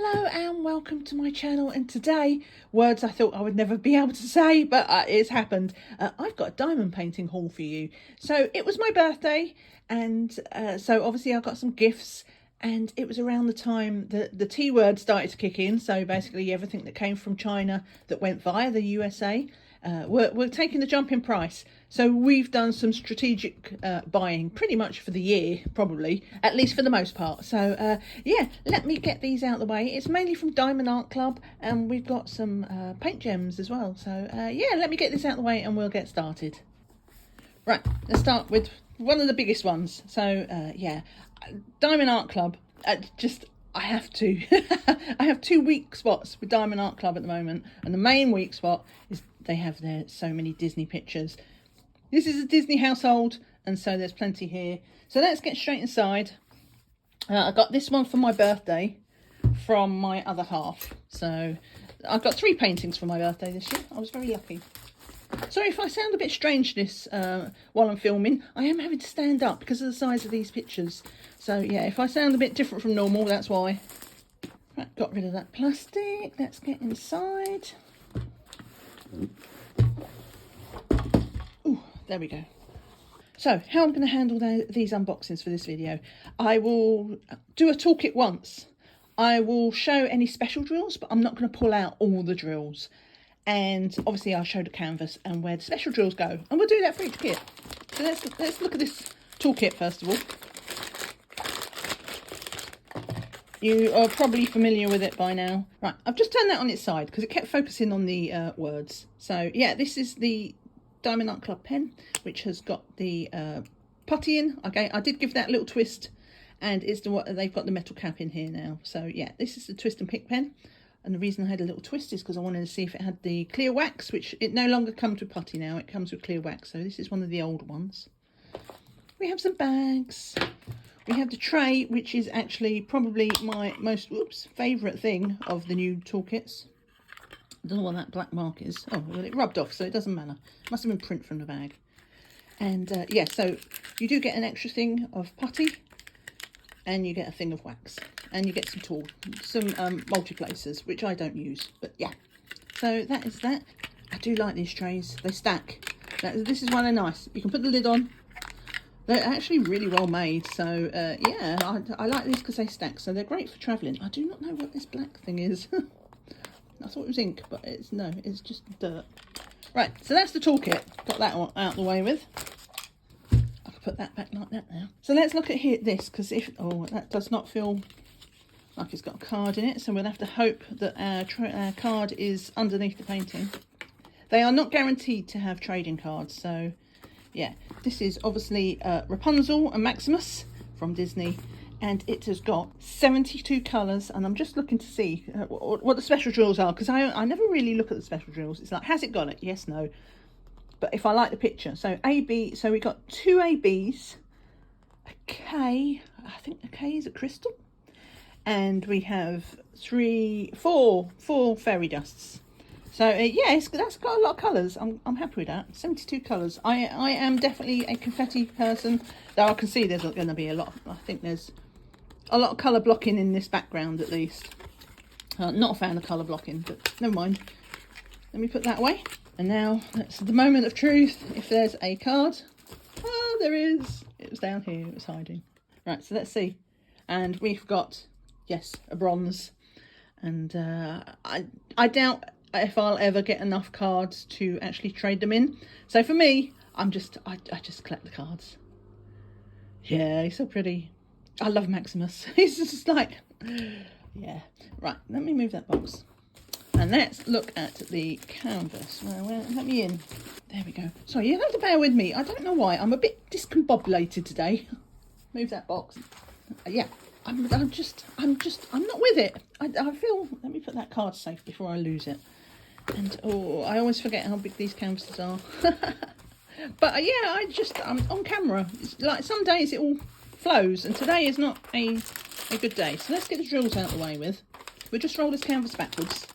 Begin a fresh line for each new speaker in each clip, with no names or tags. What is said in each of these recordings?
Hello and welcome to my channel, and today, words I thought I would never be able to say, but it's happened. I've got a diamond painting haul for you. So it was my birthday, and so obviously I got some gifts, and it was around the time that the T word started to kick in. So basically everything that came from China that went via the USA we're taking the jump in price. So we've done some strategic buying pretty much for the year, probably, at least for the most part. So yeah, let me get these out of the way. It's mainly from Diamond Art Club, and we've got some paint gems as well. So yeah, let me get this out of the way and we'll get started. Right, let's start with one of the biggest ones. So yeah, Diamond Art Club, I have to. I have two weak spots with Diamond Art Club at the moment, and the main weak spot is they have their so many Disney pictures. This is a Disney household, and so there's plenty here. So let's get straight inside. I got this one for my birthday from my other half. So I've got 3 paintings for my birthday this year. I was very lucky. Sorry if I sound a bit strange while I'm filming. I am having to stand up because of the size of these pictures. So yeah, if I sound a bit different from normal, that's why. Right, got rid of that plastic. Let's get inside. Ooh, there we go. So how I'm going to handle these unboxings for this video. I will do a toolkit once. I will show any special drills, but I'm not going to pull out all the drills. And obviously I'll show the canvas and where the special drills go. And we'll do that for each kit. So let's look at this toolkit first of all. You are probably familiar with it by now. Right, I've just turned that on its side because it kept focusing on the words. So yeah, this is the Diamond Art Club pen, which has got the putty in. Okay, I did give that a little twist, and they've got the metal cap in here now. So yeah, this is the twist and pick pen. And the reason I had a little twist is because I wanted to see if it had the clear wax, which it no longer comes with putty now. It comes with clear wax. So this is one of the old ones. We have some bags. We have the tray, which is actually probably my most favourite thing of the new toolkits. I don't know what that black mark is. Oh, well, it rubbed off, so it doesn't matter. It must have been print from the bag. And yeah, so you do get an extra thing of putty, and you get a thing of wax, and you get some multi-placers, which I don't use, but yeah. So that is that. I do like these trays. They stack. This is why they're nice. You can put the lid on. They're actually really well made, so yeah, I like these because they stack, so they're great for travelling. I do not know what this black thing is. I thought it was ink, but it's just dirt. Right, so that's the toolkit. Got that one out of the way with. I can put that back like that now. So let's look at this, because that does not feel like it's got a card in it, so we'll have to hope that our card is underneath the painting. They are not guaranteed to have trading cards, so yeah, this is obviously Rapunzel and Maximus from Disney, and it has got 72 colours, and I'm just looking to see what the special drills are, because I never really look at the special drills. It's like, has it got it? Yes, no. But if I like the picture. So AB, so we got 2 ABs, a K, I think a K is a crystal, and we have 4 fairy dusts. So yeah, that's got a lot of colours. I'm happy with that. 72 colours. I am definitely a confetti person, though I can see there's going to be a lot. I think there's a lot of colour blocking in this background at least. Not a fan of colour blocking, but never mind. Let me put that away. And now that's the moment of truth. If there's a card, oh, there is. It was down here. It was hiding. Right. So let's see. And we've got, yes, a bronze. And I doubt if I'll ever get enough cards to actually trade them in. So for me, I just collect the cards. Yeah, he's so pretty. I love Maximus. He's just like, yeah. Right, let me move that box. And let's look at the canvas. Well, let me in. There we go. Sorry, you have to bear with me. I don't know why. I'm a bit discombobulated today. Move that box. Yeah. I'm not with it. I feel, let me put that card safe before I lose it. And oh, I always forget how big these canvases are. But yeah, I'm on camera. It's like some days it all flows, and today is not a good day. So let's get the drills out of the way with. We'll just roll this canvas backwards.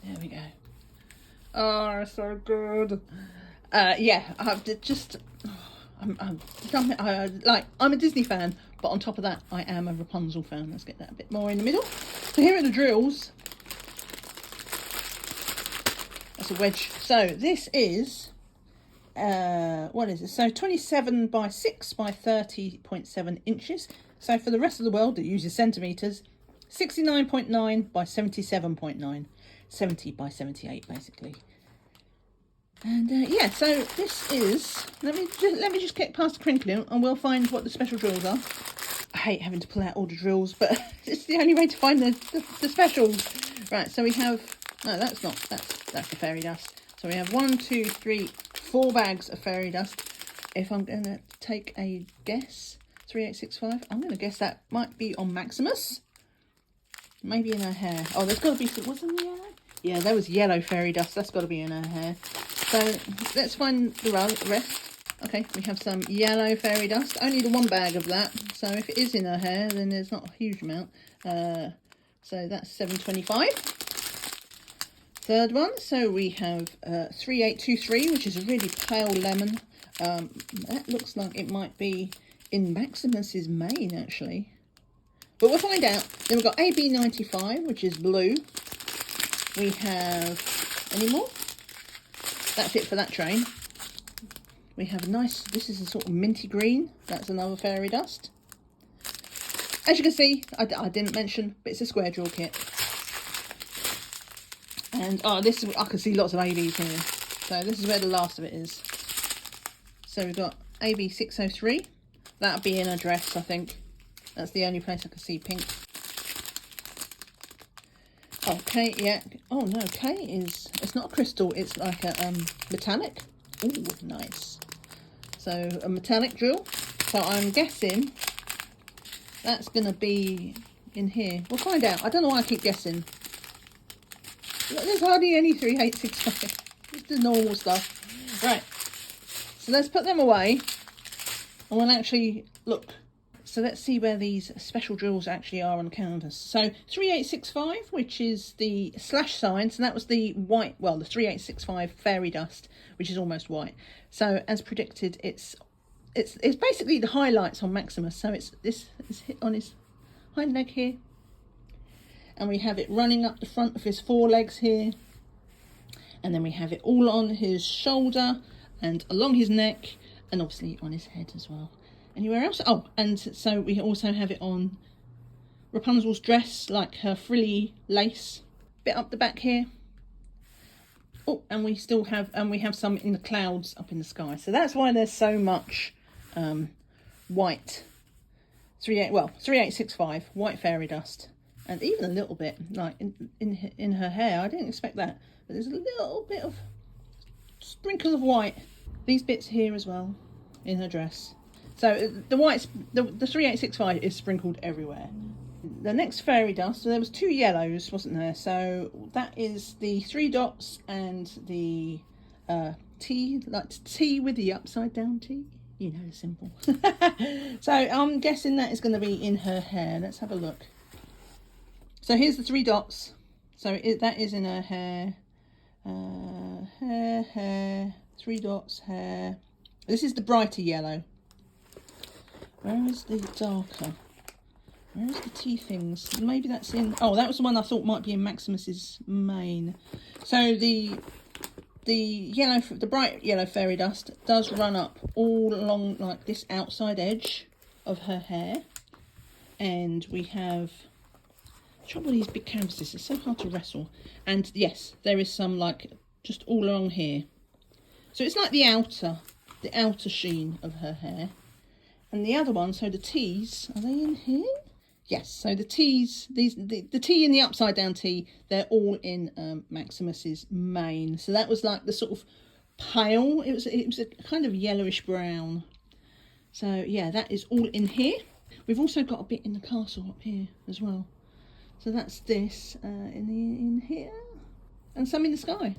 There we go. Oh, so good. Yeah, I'm a Disney fan, But on top of that, I am a Rapunzel fan. Let's get that a bit more in the middle. So here are the drills. That's a wedge. So this is, what is it? So 27 by 6 by 30.7 inches. So for the rest of the world that uses centimetres, 69.9 by 77.9. 70 by 78 basically. And yeah, so this is, let me just get past the crinkling and we'll find what the special drills are. I hate having to pull out all the drills, but it's the only way to find the specials. Right, so we have, no, that's the fairy dust. So we have 1, 2, 3, 4 bags of fairy dust. If I'm going to take a guess, 3865, I'm going to guess that might be on Maximus. Maybe in her hair. Oh, there's got to be some, was there yellow? Yeah, there was yellow fairy dust. That's got to be in her hair. So let's find the rest. Okay, we have some yellow fairy dust. Only the 1 bag of that. So if it is in her hair, then there's not a huge amount. So that's 725. Third one. So we have 3823, which is a really pale lemon. That looks like it might be in Maximus's mane, actually. But we'll find out. Then we've got AB95, which is blue. We have any more? That's it for that train. We have a nice, this is a sort of minty green. That's another fairy dust. As you can see, I didn't mention, but it's a square drill kit. And this is, I can see lots of ABs here. So this is where the last of it is. So we've got AB603. That'll be in a dress, I think. That's the only place I can see pink. Oh, K, yeah. Oh no, K is, it's not a crystal, it's like a metallic. Ooh, nice. So a metallic drill. So I'm guessing that's going to be in here. We'll find out. I don't know why I keep guessing. There's hardly any 3865. It's the normal stuff. Right. So let's put them away. And we'll actually look. So let's see where these special drills actually are on the canvas. So 3865, which is the slash sign. So that was the white, well, the 3865 fairy dust, which is almost white. So as predicted, it's basically the highlights on Maximus. So this is hit on his hind leg here. And we have it running up the front of his forelegs here. And then we have it all on his shoulder and along his neck and obviously on his head as well. Anywhere else? Oh, and so we also have it on Rapunzel's dress, like her frilly lace bit up the back here. Oh, and we still have, and we have some in the clouds up in the sky. So that's why there's so much white 3865 white fairy dust, and even a little bit like in her hair. I didn't expect that, but there's a little bit of sprinkle of white. These bits here as well in her dress. So the whites, the 3865 is sprinkled everywhere. The next fairy dust, so there was 2 yellows, wasn't there? So that is the 3 dots and the T, like T with the upside down T. You know, simple. So I'm guessing that is going to be in her hair. Let's have a look. So here's the 3 dots. So that is in her hair. Hair, 3 dots, hair. This is the brighter yellow. Where is the darker? Where is the tea things? Maybe that's in, oh, that was the one I thought might be in Maximus's mane. So the yellow, the bright yellow fairy dust does run up all along like this outside edge of her hair. And we have, trouble with these big canvases, it's so hard to wrestle. And yes, there is some like just all along here. So it's like the outer sheen of her hair. And the other one, so the T's, are they in here? Yes, so the T's, the T and the upside down T, they're all in Maximus's mane. So that was like the sort of pale, it was a kind of yellowish brown. So yeah, that is all in here. We've also got a bit in the castle up here as well. So that's this in here, and some in the sky.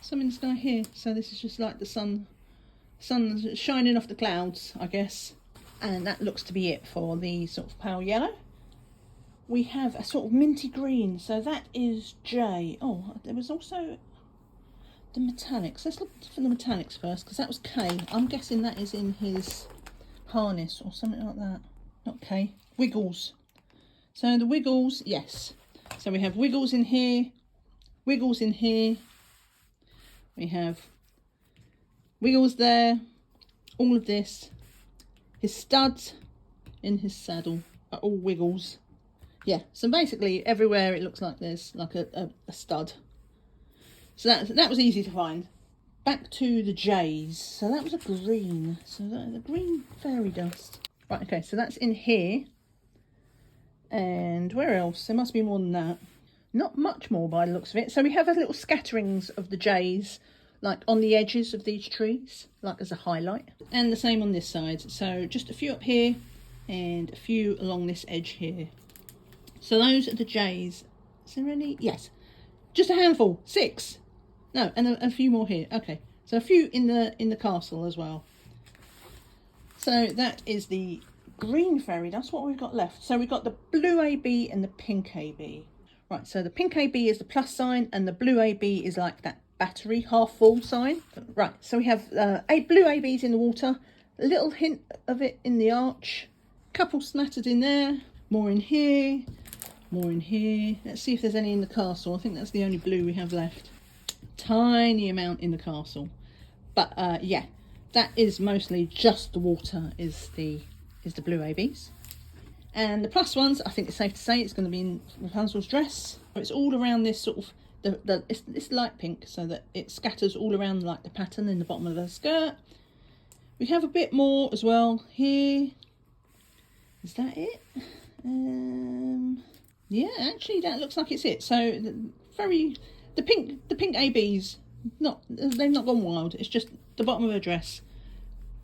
Some in the sky here. So this is just like the sun's shining off the clouds, I guess. And that looks to be it for the sort of pale yellow. We have a sort of minty green, so that is J. Oh, there was also the metallics. Let's look for the metallics first, because that was K. I'm guessing that is in his harness or something like that. not K, wiggles. So the wiggles, yes. So we have wiggles in here, wiggles in here. We have wiggles there, all of this. His studs in his saddle are all wiggles. Yeah, so basically everywhere it looks like there's like a stud. So that was easy to find. Back to the J's. So that was a green. So the green fairy dust. Right, okay, so that's in here. And where else? There must be more than that. Not much more by the looks of it. So we have a little scatterings of the J's, like on the edges of these trees, like as a highlight. And the same on this side. So just a few up here and a few along this edge here. So those are the J's. Is there any? Yes. Just a handful. 6. No, and a few more here. Okay. So a few in the castle as well. So that is the green fairy dust. What we've got left? So we've got the blue AB and the pink AB. Right, so the pink AB is the plus sign and the blue AB is like that battery half full sign. Right, so we have blue ABs in the water, a little hint of it in the arch, a couple smattered in there, more in here, more in here. Let's see if there's any in the castle. I think that's the only blue we have left. Tiny amount in the castle. But yeah, that is mostly just the water is the blue ABs. And the plus ones, I think it's safe to say it's going to be in Rapunzel's dress. It's all around this sort of, it's light pink so that it scatters all around like the pattern in the bottom of the skirt. We have a bit more as well here. Is that it? Yeah, actually that looks like it's it. So the pink ABs, they've not gone wild. It's just the bottom of her dress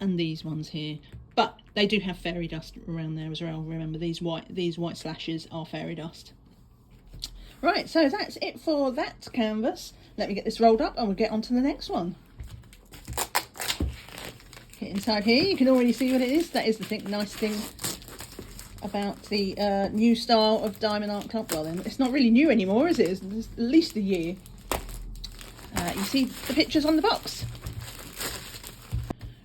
and these ones here. But they do have fairy dust around there as well. Remember, these white slashes are fairy dust. Right, so that's it for that canvas. Let me get this rolled up and we'll get on to the next one. Get inside here, you can already see what it is. That is the nice thing about the new style of Diamond Art Club. Well then, it's not really new anymore, is it? It's at least a year. You see the pictures on the box.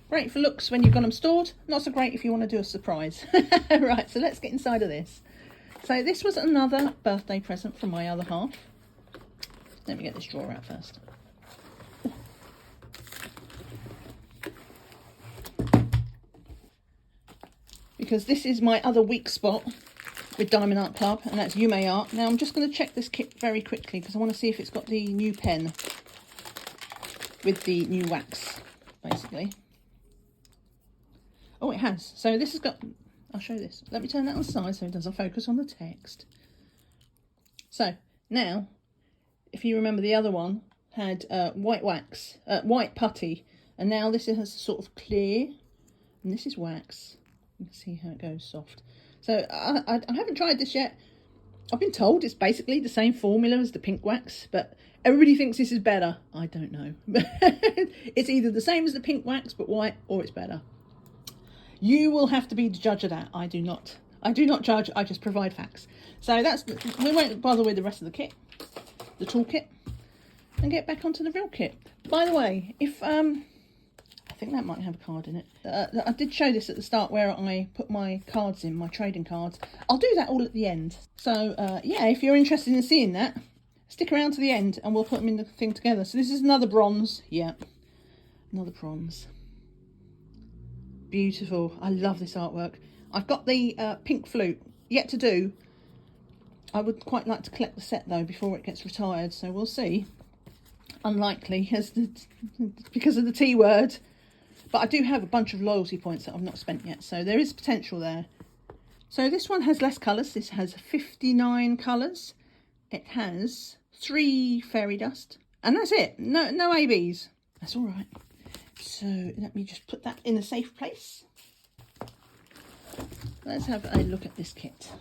Great for looks when you've got them stored. Not so great if you want to do a surprise. Right, so let's get inside of this. So this was another birthday present from my other half. Let me get this drawer out first. Because this is my other weak spot with Diamond Art Club, and that's Yuumei art. Now I'm just going to check this kit very quickly because I want to see if it's got the new pen with the new wax, basically. Oh, it has. So this has got, I'll show this. Let me turn that on the side so it doesn't focus on the text. So now, if you remember, the other one had white wax, white putty, and now this has sort of clear, and this is wax. You can see how it goes soft. So I haven't tried this yet. I've been told it's basically the same formula as the pink wax, but everybody thinks this is better. I don't know. It's either the same as the pink wax but white, or it's better. You will have to be the judge of that. I do not judge, I just provide facts. So we won't bother with the rest of the kit, the toolkit, and get back onto the real kit. By the way, if I think that might have a card in it. I did show this at the start where I put my cards in, my trading cards. I'll do that all at the end. So yeah, if you're interested in seeing that, stick around to the end and we'll put them in the thing together. So this is another bronze. Yeah, another bronze. Beautiful. I love this artwork. I've got the pink flute yet to do. I would quite like to collect the set though before it gets retired, so we'll see. Unlikely because of the T word, but I do have a bunch of loyalty points that I've not spent yet, so there is potential there. So this one has less colours. This has 59 colours. It has 3 fairy dust, and that's it. No ABs. That's all right. So let me just put that in a safe place. Let's have a look at this kit.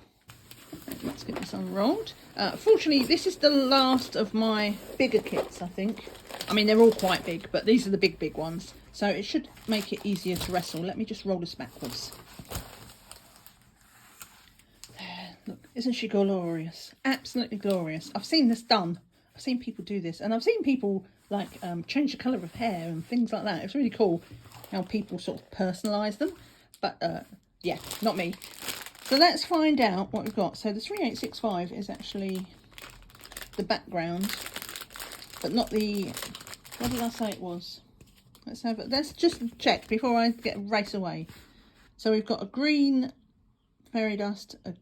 Let's get this unrolled. Fortunately, this is the last of my bigger kits, I think. I mean, they're all quite big, but these are the big ones. So it should make it easier to wrestle. Let me just roll this backwards. There, look, isn't she glorious? Absolutely glorious. I've seen this done. I've seen people do this, and I've seen people like change the colour of hair and things like that. It's really cool how people sort of personalise them. But yeah, not me. So let's find out what we've got. So the 3865 is actually the background, but not the, what did I say it was? Let's just check before I race away. So we've got a green fairy dust, a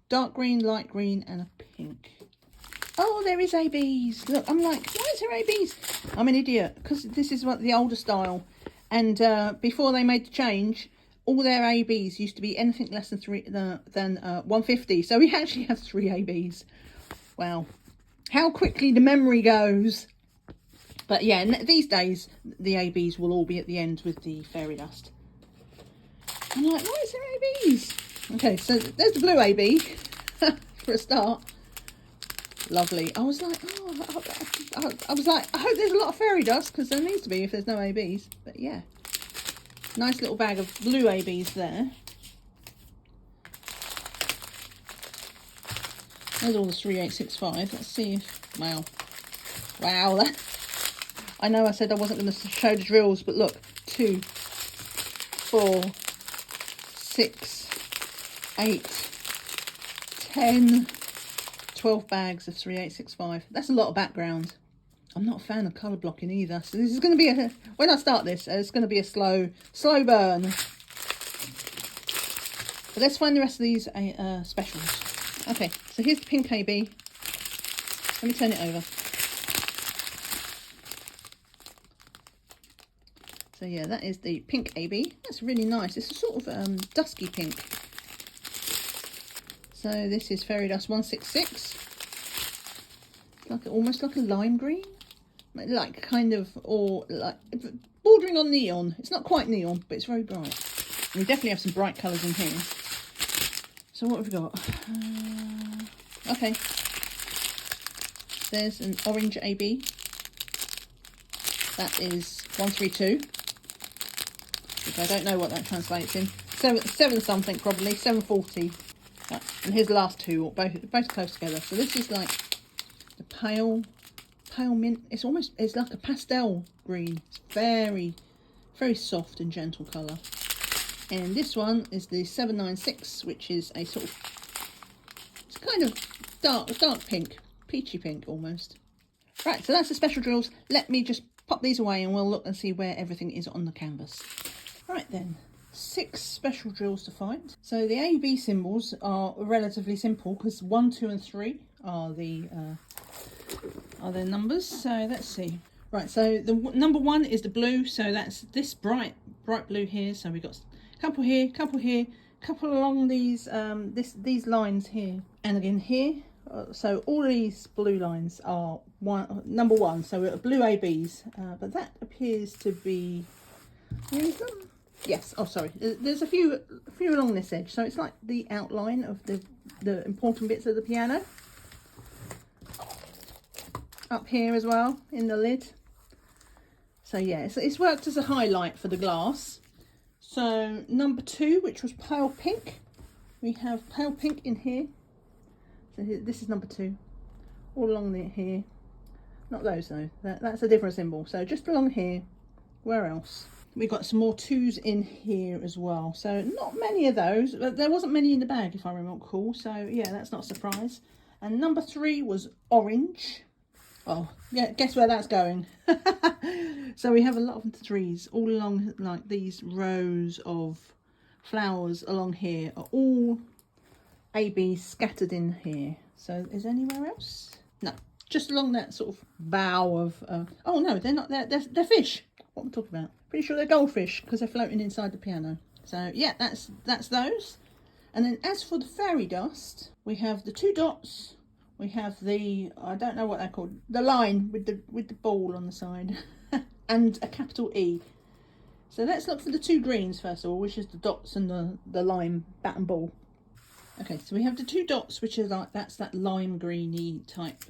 dark green, light green, and a pink. Oh, there is ABs. Look, I'm like, why is there ABs? I'm an idiot, because this is what the older style. And before they made the change, all their ABs used to be anything less than 150. So we actually have 3 ABs. Wow. How quickly the memory goes. But yeah, these days, the ABs will all be at the end with the fairy dust. I'm like, why is there ABs? Okay, so there's the blue AB for a start. Lovely. I was like, oh, I was like, I hope there's a lot of fairy dust, because there needs to be if there's no ABs. But yeah, nice little bag of blue ABs there. There's all the 3865. Let's see if, wow, that, I know I said I wasn't going to show the drills, but look, 2, 4, 6, 8, 10, 12 bags of 3865. That's a lot of background. I'm not a fan of colour blocking either, so this is going to be a, when I start this, it's going to be a slow burn. But let's find the rest of these specials. Okay, so here's the pink AB. Let me turn it over. So yeah, that is the pink AB. That's really nice. It's a sort of dusky pink. So this is Fairy Dust 166. It's like almost like a lime green, like kind of, or like bordering on neon. It's not quite neon, but it's very bright. And we definitely have some bright colours in here. So what have we got? Okay. There's an orange AB. That is 132. Which I don't know what that translates in. Seven something probably. 740. And here's the last two, both close together. So this is like the pale mint. It's like a pastel green. It's very, very soft and gentle colour. And this one is the 796, which is a sort of, it's kind of dark pink, peachy pink almost. Right, so that's the special drills. Let me just pop these away and we'll look and see where everything is on the canvas. Right then. 6 special drills to find. So the AB symbols are relatively simple because 1, 2 and 3 are their numbers. So let's see. Right, so the number 1 is the blue, so that's this bright blue here. So we've got a couple here, couple along these these lines here, and again here. So all these blue lines are number 1. So we've got blue ABs, but that appears to be, yes, oh sorry, there's a few along this edge, so it's like the outline of the important bits of the piano. Up here as well, in the lid. So yeah, it's worked as a highlight for the glass. So number 2, which was pale pink, we have pale pink in here. So this is number 2, all along here. Not those though, that's a different symbol. So just along here, where else? We've got some more 2s in here as well. So not many of those, but there wasn't many in the bag if I remember cool. So yeah, that's not a surprise. And number 3 was orange. Oh yeah, guess where that's going. So we have a lot of 3s all along, like these rows of flowers along here are all ABs scattered in here. So is anywhere else? No, just along that sort of bow of, oh no, they're not, they're fish. What am I talking about? Pretty sure they're goldfish because they're floating inside the piano. So yeah, that's those. And then as for the fairy dust, we have the 2 dots. We have the, I don't know what they're called, the line with the ball on the side, and a capital E. So let's look for the 2 greens first of all, which is the dots and the lime bat and ball. Okay, so we have the 2 dots, which is like, that's that lime greeny type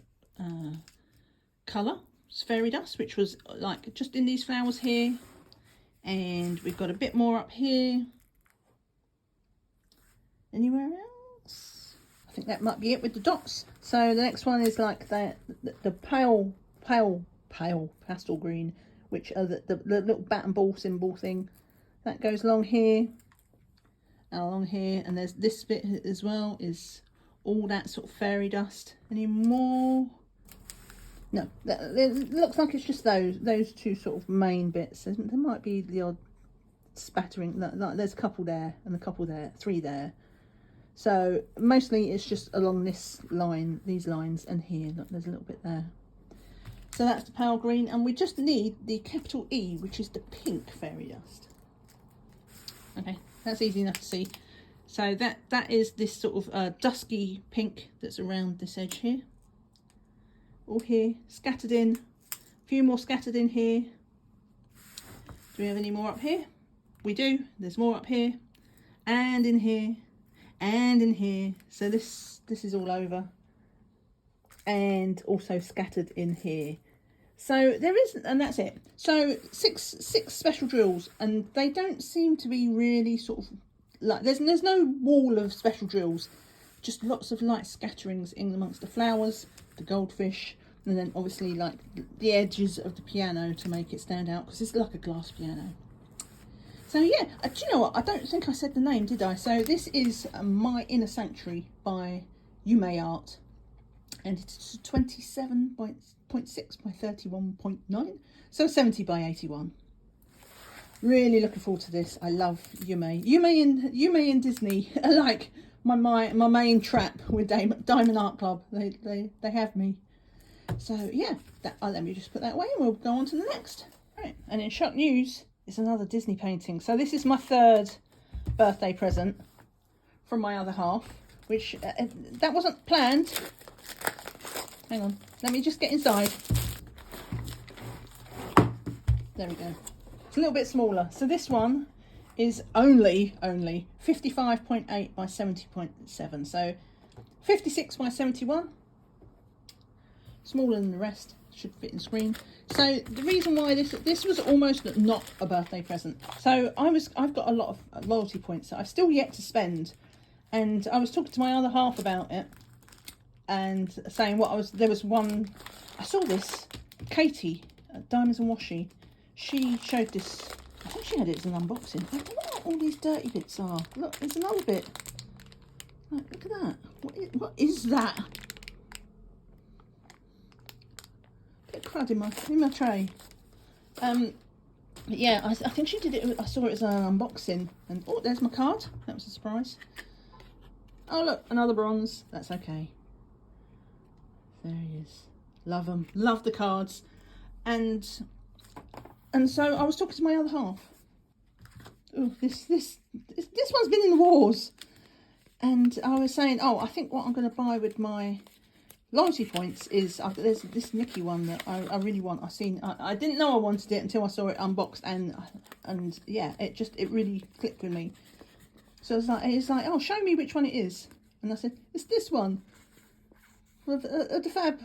colour. It's fairy dust, which was like just in these flowers here. And we've got a bit more up here. Anywhere else? I think that might be it with the dots. So the next one is like the pale pastel green, which are the little bat and ball symbol thing. That goes along here. and along here, and there's this bit as well, is all that sort of fairy dust. Any more? No, it looks like it's just those two sort of main bits. There might be the odd spattering, like there's a couple there and a couple there, 3 there. So mostly it's just along this line, these lines, and here, look, there's a little bit there. So that's the pale green, and we just need the capital E, which is the pink fairy dust. Okay, that's easy enough to see. So that is this sort of dusky pink that's around this edge here. All here, scattered in, a few more scattered in here. Do we have any more up here? We do. There's more up here, and in here, and in here. So this is all over, and also scattered in here. So there isn't, and that's it. So six special drills, and they don't seem to be really sort of like, there's no wall of special drills, just lots of light scatterings in amongst the flowers, the goldfish, and then obviously like the edges of the piano to make it stand out, because it's like a glass piano. So yeah, do you know what? I don't think I said the name, did I? So this is My Inner Sanctuary by Yuumei Art, and it's 27.6 by 31.9, so 70 by 81. Really looking forward to this. I love Yuumei. Yuumei and Disney are like my main trap with Diamond Art Club. They have me. So yeah, let me just put that away, and we'll go on to the next. Right, and in shot news is another Disney painting. So this is my 3rd birthday present from my other half, which that wasn't planned. Hang on, let me just get inside. There we go. It's a little bit smaller. So this one is only 55.8 by 70.7. So 56 by 71. Smaller than the rest. Should fit in screen. So the reason why this was almost not a birthday present. So I've got a lot of loyalty points that I've still yet to spend, and I was talking to my other half about it, and saying there was one, I saw this, Katie at Diamonds and Washi, she showed this, I think she had it as an unboxing. I don't know what all these dirty bits are. Look, there's another bit. Look at that. What is that? Bit of crud in my tray. Yeah, I think she did it. I saw it as an unboxing, and oh, there's my card. That was a surprise. Oh look, another bronze. That's okay. There he is. Love them. Love the cards, and so I was talking to my other half. Oh, this one's been in the wars, and I was saying, oh, I think what I'm going to buy with my loyalty points is there's this Mickey one that I really want. I didn't know I wanted it until I saw it unboxed, and yeah, it really clicked with me. So it's like, oh, show me which one it is, and I said it's this one. The Fab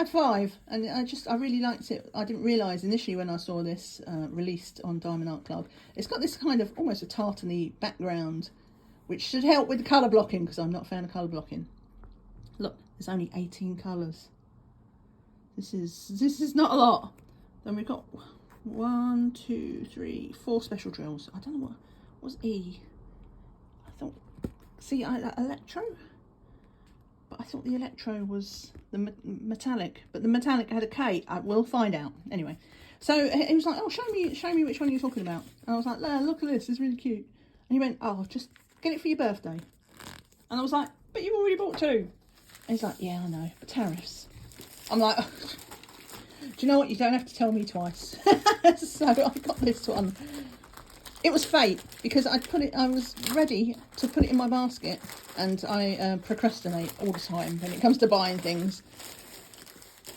5, and I really liked it. I didn't realise initially when I saw this released on Diamond Art Club, it's got this kind of almost a tartany background, which should help with the colour blocking, because I'm not a fan of colour blocking. Look, there's only 18 colours. This is not a lot. Then we've got 1, 2, 3, 4 special drills. I don't know what's E. I thought, see, electro. But I thought the electro was the metallic, but the metallic had a K. I will find out. Anyway, so he was like, oh, show me which one you're talking about. And I was like, look at this, it's really cute. And he went, oh, just get it for your birthday. And I was like, but you've already bought 2. And he's like, yeah, I know, but tariffs. I'm like, oh, do you know what? You don't have to tell me twice. So I got this one. It was fate, because I was ready to put it in my basket, and I procrastinate all the time when it comes to buying things.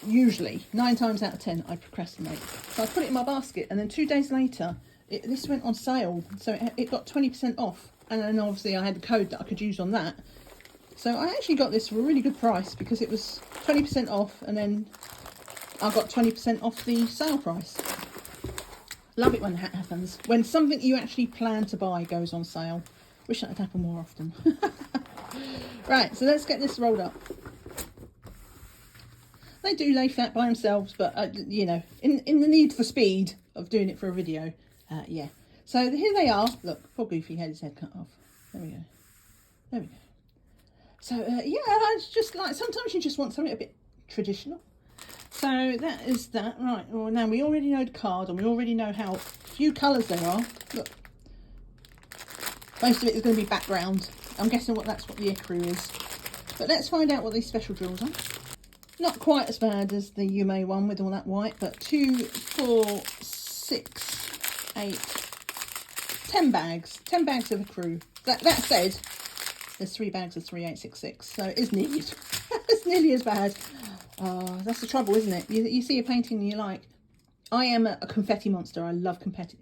Usually, 9 times out of 10, I procrastinate. So I put it in my basket, and then 2 days later, this went on sale, so it got 20% off, and then obviously I had the code that I could use on that. So I actually got this for a really good price, because it was 20% off, and then I got 20% off the sale price. Love it when that happens. When something you actually plan to buy goes on sale. Wish that would happen more often. Right, so let's get this rolled up. They do lay flat by themselves, but you know, in the need for speed of doing it for a video, yeah. So here they are. Look, poor Goofy had his head cut off. There we go. There we go. So, yeah, it's just like, sometimes you just want something a bit traditional. So that is that. Right, well, now we already know the card and we already know how few colours there are. Look. Most of it is going to be background. I'm guessing that's what the ecru is. But let's find out what these special drills are. Not quite as bad as the Yuumei one with all that white, but 2, 4, 6, 8, 10 bags. 10 bags of ecru. That said, there's 3 bags of 3866, so it is nearly, it's nearly as bad. That's the trouble, isn't it? You see a painting and you're like, I am a confetti monster. I love confetti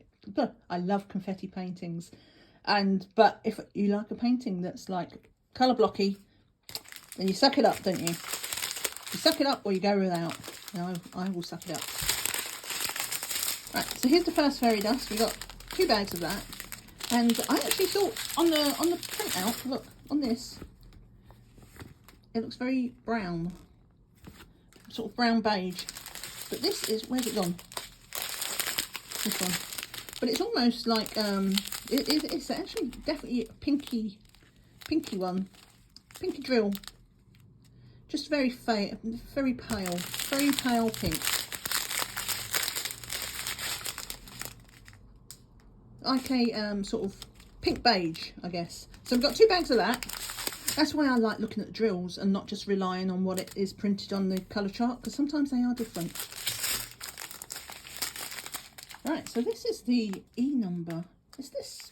paintings. But if you like a painting that's like colour blocky, then you suck it up, don't you? You suck it up or you go without. No, I will suck it up. Right, so here's the first fairy dust. We got 2 bags of that. And I actually thought on the printout, look, on this, it looks very brown. Sort of brown beige. But this is, where's it gone? This one. But it's almost like, it's actually definitely a pinky one. Pinky drill. Just very pale pink. Like a sort of pink beige, I guess. So we've got 2 bags of that. That's why I like looking at the drills and not just relying on what it is printed on the colour chart, because sometimes they are different. Right, so this is the E number. Is this?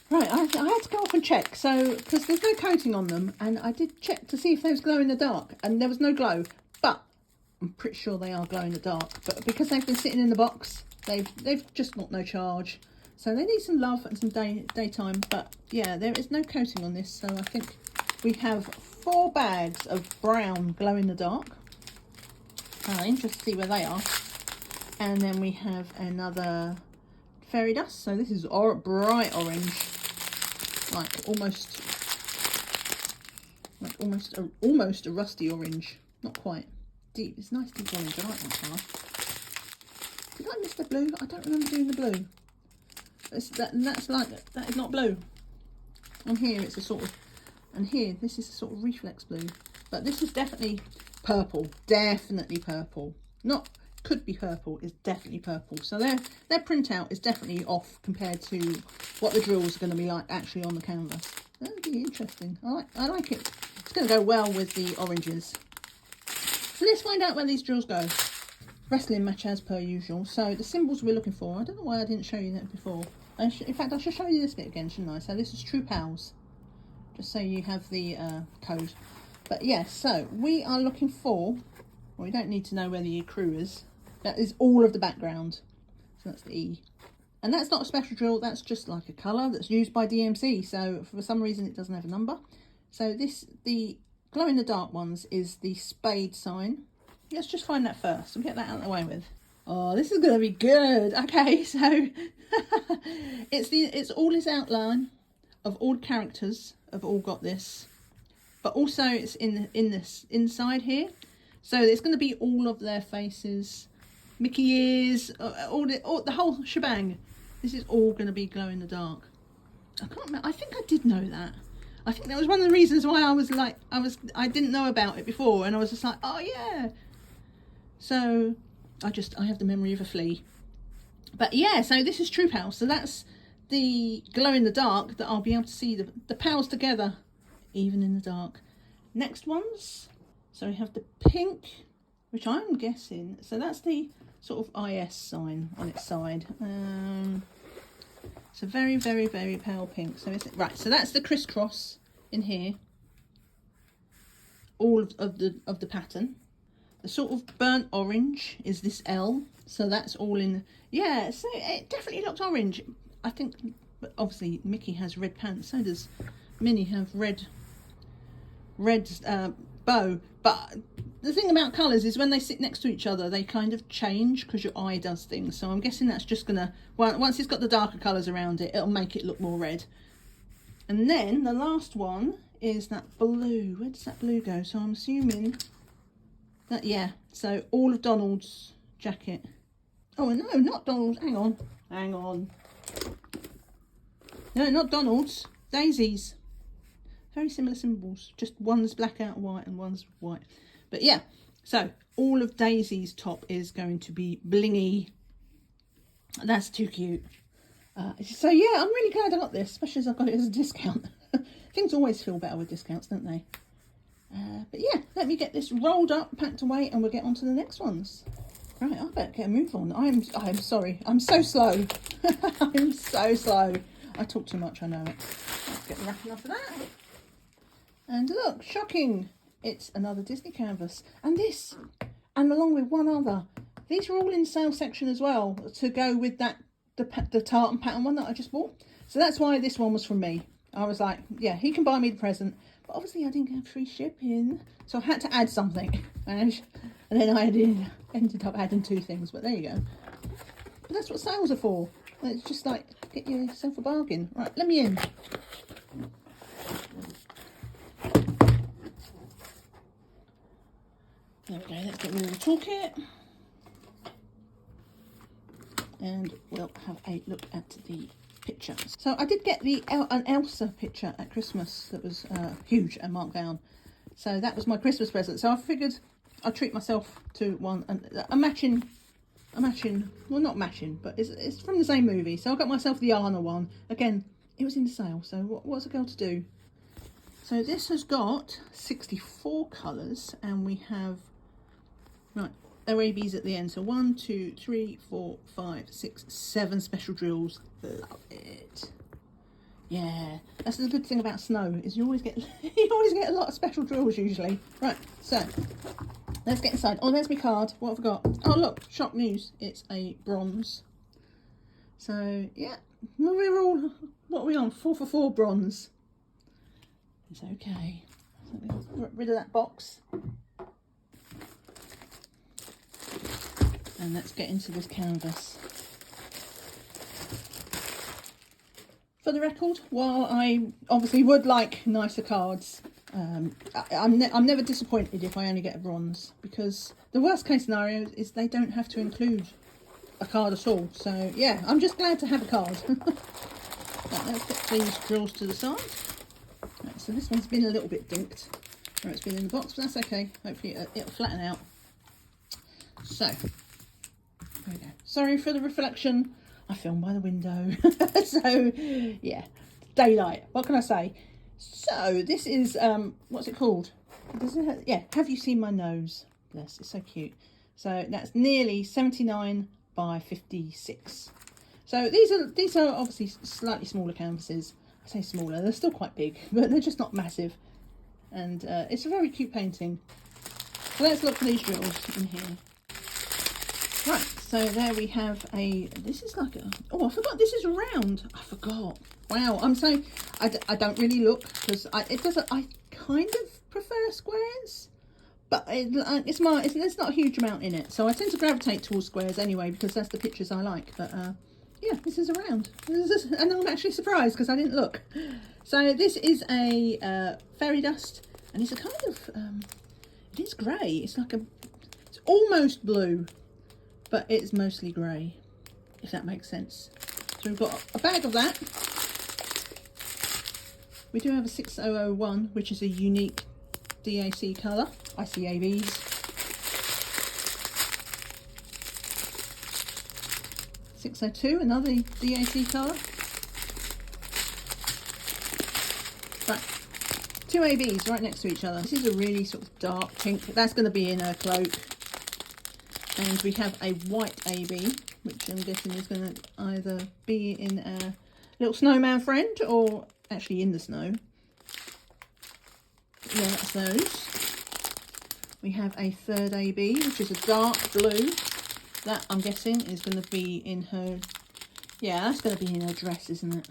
Right, I had to go off and check, so, because there's no coating on them, and I did check to see if they was glow in the dark, and there was no glow, but I'm pretty sure they are glow in the dark. But because they've been sitting in the box, they've just got no charge. So they need some love and some daytime, but yeah, there is no coating on this. So I think we have 4 bags of brown glow in the dark. Interested to see where they are. And then we have another fairy dust. So this is bright orange, like almost a rusty orange. Not quite deep. It's nice deep orange. I like that colour. Did I miss the blue? I don't remember doing the blue. That is not blue. On here it's a sort of, and here this is a sort of reflex blue, but this is definitely purple. Definitely purple. Not could be purple. Is definitely purple. So their printout is definitely off compared to what the drills are going to be like actually on the canvas. That would be interesting. I like it. It's going to go well with the oranges. So let's find out where these drills go. Wrestling match as per usual. So the symbols we're looking for, I don't know why I didn't show you that before. In fact, I should show you this bit again, shouldn't I? So this is True Pals, just so you have the code. But yes, so we are looking for, well, we don't need to know where the ecru is. That is all of the background. So that's the E. And that's not a special drill, that's just like a colour that's used by DMC. So for some reason it doesn't have a number. So the glow in the dark ones is the spade sign. Let's just find that first. We'll get that out of the way with. Oh, this is going to be good. Okay, so it's all this outline of all the characters have all got this, but also it's in this inside here. So it's going to be all of their faces, Mickey ears, all the whole shebang. This is all going to be glow in the dark. I can't remember. I think I did know that. I think that was one of the reasons why I was like, I didn't know about it before, and I was just like, oh yeah. So I have the memory of a flea. But yeah, so this is True Pals. So that's the glow in the dark that I'll be able to see the pals together, even in the dark. Next ones. So we have the pink, which I'm guessing. So that's the sort of IS sign on its side. So very, very, very pale pink. So is it right? So that's the crisscross in here. All of the pattern. The sort of burnt orange is this L, so that's all in. Yeah, so it definitely looks orange. I think, but obviously Mickey has red pants, so does Minnie have red bow. But the thing about colours is when they sit next to each other, they kind of change because your eye does things. So I'm guessing that's just gonna, once it's got the darker colours around it, it'll make it look more red. And then the last one is that blue. Where does that blue go? So I'm assuming. That, yeah, so all of Donald's jacket. Oh, no, not Donald's. Hang on. No, not Donald's. daisies. Very similar symbols, just one's black out white and one's white. But yeah, so all of Daisy's top is going to be blingy. That's too cute. So yeah, I'm really glad I got this, especially as I got it as a discount. Things always feel better with discounts, don't they? But yeah, let me get this rolled up, packed away, and we'll get on to the next ones. Right, I better get a move on. I'm sorry, I'm so slow. I'm so slow. I talk too much, I know it. Let's get the wrapping off of that. And look, shocking. It's another Disney canvas. And this, and along with one other. These are all in sale section as well, to go with that the tartan pattern one that I just bought. So that's why this one was from me. I was like, yeah, he can buy me the present. But obviously I didn't get free shipping. So I had to add something. And then I ended up adding 2 things. But there you go. But that's what sales are for. It's just like, get yourself a bargain. Right, let me in. There we go, let's get rid of the toolkit. And we'll have a look at the picture. So I did get an Elsa picture at Christmas that was huge and marked down. So that was my Christmas present. So I figured I'd treat myself to one, a matching, well not matching, but it's from the same movie. So I got myself the Anna one. Again, it was in sale, so what's a girl to do? So this has got 64 colours, and we have, right, ABs at the end. So 1, 2, 3, 4, 5, 6, 7 special drills. Love it. Yeah, that's the good thing about snow, is you always get a lot of special drills usually. Right, so let's get inside. Oh, there's my card. What have I got? Oh look, shock news. It's a bronze. So yeah, we're all, what are we on? 4 for 4 bronze. It's okay. So get rid of that box. And let's get into this canvas. For the record, while I obviously would like nicer cards, I'm never disappointed if I only get a bronze, because the worst case scenario is they don't have to include a card at all. So yeah, I'm just glad to have a card. Right, let's get these drills to the side. Right, so this one's been a little bit dinked where it's been in the box, but that's okay. Hopefully it'll flatten out. So there we go. Sorry for the reflection. I film by the window. So yeah, daylight. What can I say? So this is what's it called? Does it have, yeah, have you seen my nose? Bless, it's so cute. So that's nearly 79 by 56. So these are obviously slightly smaller canvases. I say smaller, they're still quite big, but they're just not massive. And it's a very cute painting. So let's look for these drills in here. Right, so there we have this is like a, oh, I forgot this is round. I forgot. Wow, I'm so, I don't really look, because I kind of prefer squares, but there's not a huge amount in it. So I tend to gravitate towards squares anyway, because that's the pictures I like. But yeah, this is a round. And I'm actually surprised because I didn't look. So this is a fairy dust, and it's a kind of, it is grey. It's like it's almost blue, but it's mostly grey, if that makes sense. So we've got a bag of that. We do have a 6001, which is a unique DAC colour, ICABs. 602, another DAC colour. Right, 2 ABs right next to each other. This is a really sort of dark pink. That's going to be in her cloak. And we have a white AB, which I'm guessing is going to either be in a little snowman friend or actually in the snow. Yeah, that's those. We have a third AB, which is a dark blue. That, I'm guessing, is going to be in her, yeah, that's going to be in her dress, isn't it?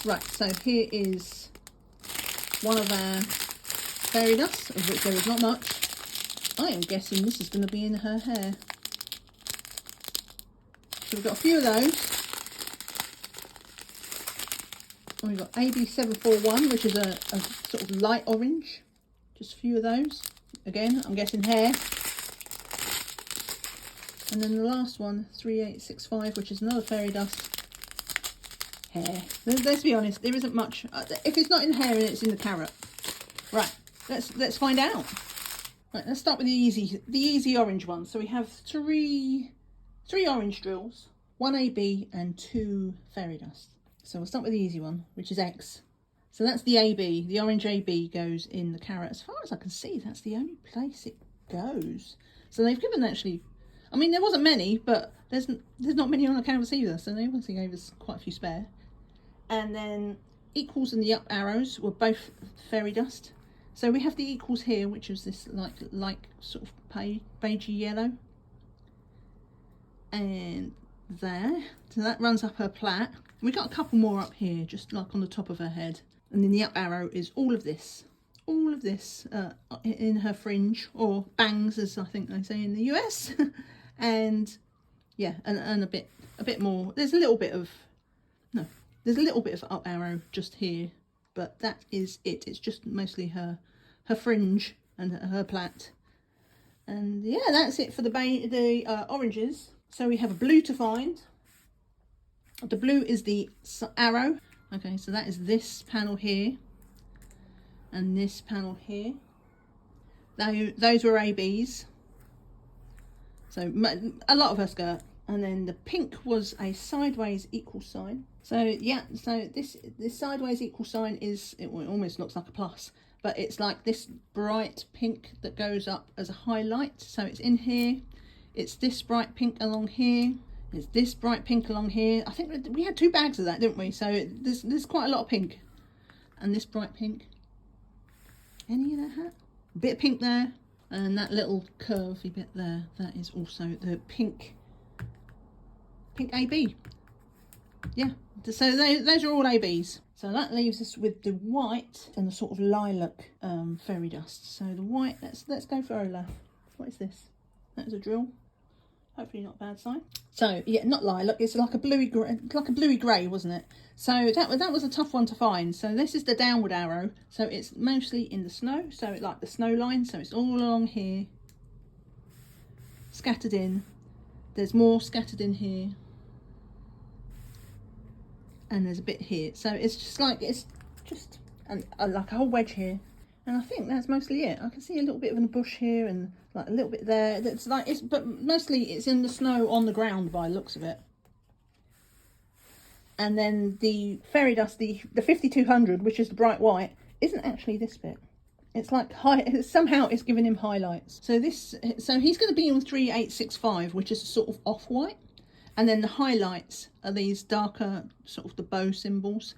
Right, so here is one of our fairy dust, of which there is not much. I am guessing this is going to be in her hair. So we've got a few of those. We've got AB741, which is a sort of light orange. Just a few of those. Again, I'm guessing hair. And then the last one, 3865, which is another fairy dust. hair. Let's be honest, there isn't much. If it's not in hair, it's in the carrot. Right, let's find out. Right, let's start with the easy orange one. So we have three orange drills, 1 AB and 2 fairy dust. So we'll start with the easy one, which is X. So that's the AB. The orange AB goes in the carrot. As far as I can see, that's the only place it goes. So they've given actually, I mean, there wasn't many, but there's not many on the canvas either. So they obviously gave us quite a few spare. And then equals and the up arrows were both fairy dust. So we have the equals here, which is this like sort of beigey yellow. And there. So that runs up her plait. We got a couple more up here, just like on the top of her head. And then the up arrow is all of this in her fringe, or bangs as I think they say in the US. And yeah, and a bit more. There's a little bit of up arrow just here, but that is it. It's just mostly her fringe and her plait. And yeah, that's it for the oranges. So we have a blue to find. The blue is the arrow. Okay, so that is this panel here and this panel here. Those were ABs. So a lot of her skirt. And then the pink was a sideways equal sign. So yeah, so this sideways equal sign is, it almost looks like a plus, but it's like this bright pink that goes up as a highlight. So it's in here. It's this bright pink along here. It's this bright pink along here. I think we had 2 bags of that, didn't we? So there's quite a lot of pink. And this bright pink. Any of that hat? A bit of pink there. And that little curvy bit there. That is also the pink AB. Yeah. So those are all ABs. So that leaves us with the white and the sort of lilac fairy dust. So the white, let's go for Olaf. What is this? That is a drill. Hopefully not a bad sign. So yeah, not lilac, it's like a bluey grey, wasn't it? So that was a tough one to find. So this is the downward arrow. So it's mostly in the snow. So it's like the snow line. So it's all along here, scattered in. There's more scattered in here, and there's a bit here. So it's just like like a whole wedge here. And I think that's mostly it. I can see a little bit of a bush here and like a little bit there. That's like but mostly it's in the snow on the ground by the looks of it. And then the fairy dust, the 5200, which is the bright white, isn't actually this bit. It's like somehow it's giving him highlights. So he's going to be on 3865, which is sort of off white, and then the highlights are these darker sort of the bow symbols.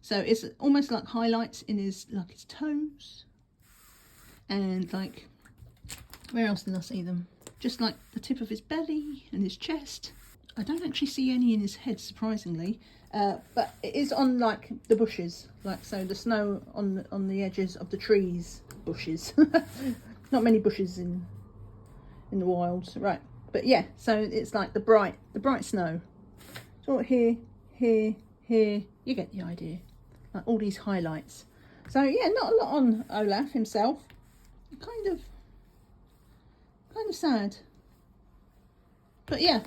So it's almost like highlights in his toes, and like, where else did I see them? Just like the tip of his belly and his chest. I don't actually see any in his head, surprisingly, but it is on like the bushes, like so the snow on the edges of the trees, bushes. Not many bushes in the wilds, right? But yeah, so it's like the bright snow. So here, here, here. You get the idea. Like all these highlights. So yeah, not a lot on Olaf himself. Kind of sad. But yeah,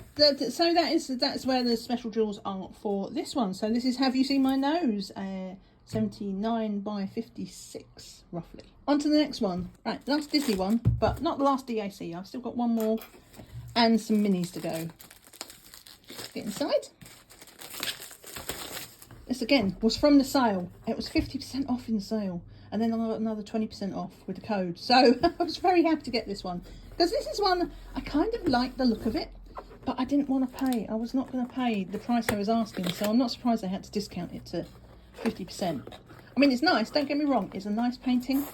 so that's where the special drills are for this one. So this is Have You Seen My Nose? 79 by 56 roughly. On to the next one. Right, last Disney one, but not the last DAC. I've still got one more and some minis to go. Get inside. This again was from the sale. It was 50% off in the sale, and then I got another 20% off with the code. So I was very happy to get this one, because this is one I kind of like the look of it, but I didn't want to pay. I was not going to pay the price I was asking, so I'm not surprised they had to discount it to 50%. I mean, it's nice, don't get me wrong, it's a nice painting.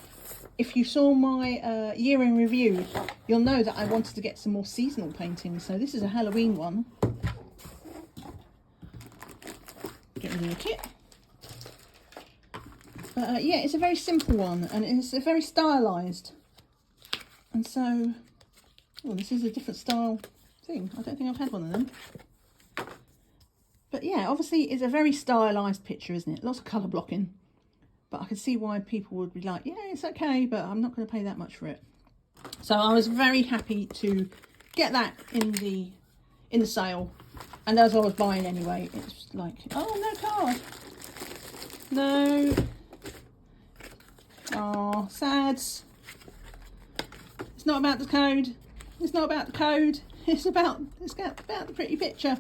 If you saw my year in review, you'll know that I wanted to get some more seasonal paintings. So this is a Halloween one. Get rid of the kit. But yeah, it's a very simple one, and it's a very stylised. And so, oh, this is a different style thing. I don't think I've had one of them. But yeah, obviously it's a very stylised picture, isn't it? Lots of colour blocking. But I can see why people would be like, yeah, it's okay, but I'm not going to pay that much for it. So I was very happy to get that in the sale. And as I was buying anyway, it's like, oh, no card. No. Oh, sads. It's not about the code. It's not about the code. It's about the pretty picture.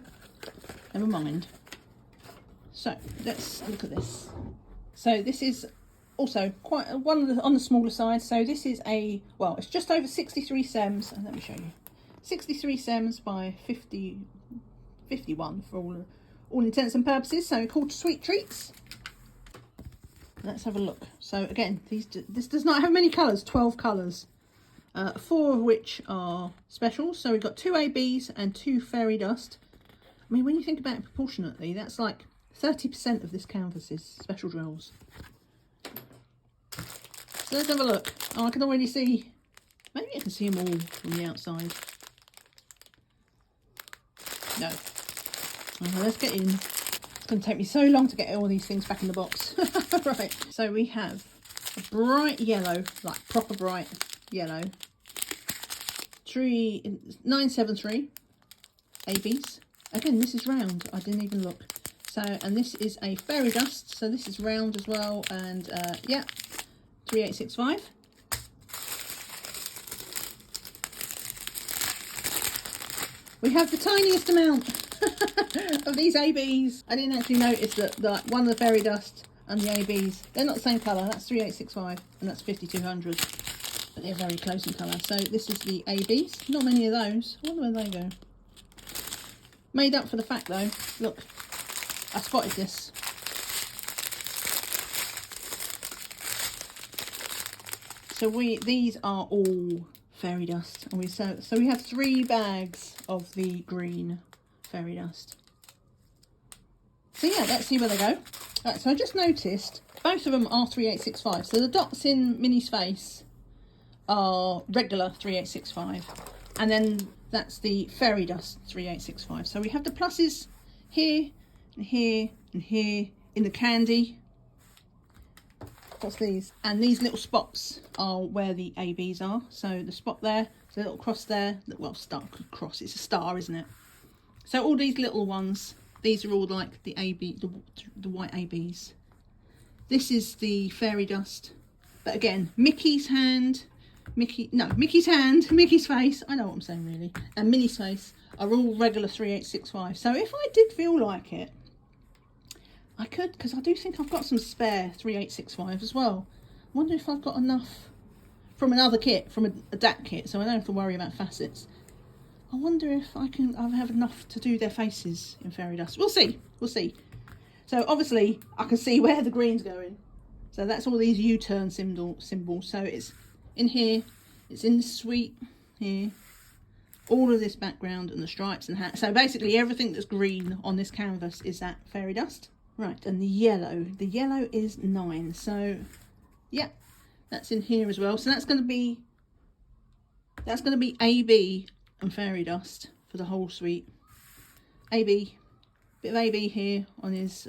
Never mind. So let's look at this. So this is also quite on the smaller side. So this is well, it's just over 63 stems. And let me show you. 63 stems by 51 for all intents and purposes. So called Sweet Treats. Let's have a look. So again, this does not have many colours. 12 colours. 4 of which are specials. So we've got 2 ABs and 2 fairy dust. I mean, when you think about it proportionately, that's like 30% of this canvas is special drills. So let's have a look. Oh, I can already see. Maybe I can see them all from the outside. No. Oh, let's get in. It's going to take me so long to get all these things back in the box. Right. So we have a bright yellow, like proper bright yellow. 973 ABs. Again, this is round. I didn't even look. So, and this is a fairy dust. So this is round as well. And yeah, 3865. We have the tiniest amount of these ABs. I didn't actually notice that one of the fairy dust and the ABs, they're not the same colour. That's 3865 and that's 5200. But they're very close in colour. So this is the ABs. Not many of those. I wonder where they go. Made up for the fact though, look, I spotted this. So these are all fairy dust, and so we have 3 bags of the green fairy dust. So yeah, let's see where they go. Right, so I just noticed both of them are 3865. So the dots in Minnie's face are regular 3865, and then that's the fairy dust 3865. So we have the pluses here and here and here in the candy. What's these? And these little spots are where the ABs are. So the spot there, the little cross there, well, cross, it's a star, isn't it? So all these little ones, these are all like the AB, the white ABs. This is the fairy dust. But again, Mickey's hand, Mickey's hand, Mickey's face, I know what I'm saying really, and Minnie's face are all regular 3865. So if I did feel like it, I could, because I do think I've got some spare 3865 as well. I wonder if I've got enough from another kit, from a DAC kit, so I don't have to worry about facets. I wonder if I have enough to do their faces in fairy dust. We'll see, we'll see. So obviously I can see where the green's going. So that's all these U-turn symbols. So it's in here, it's in the sweet here, all of this background and the stripes and hats. So basically everything that's green on this canvas is that fairy dust. Right, and the yellow is 9. So yeah, that's in here as well. So that's going to be AB and fairy dust for the whole suite. AB, bit of AB here on his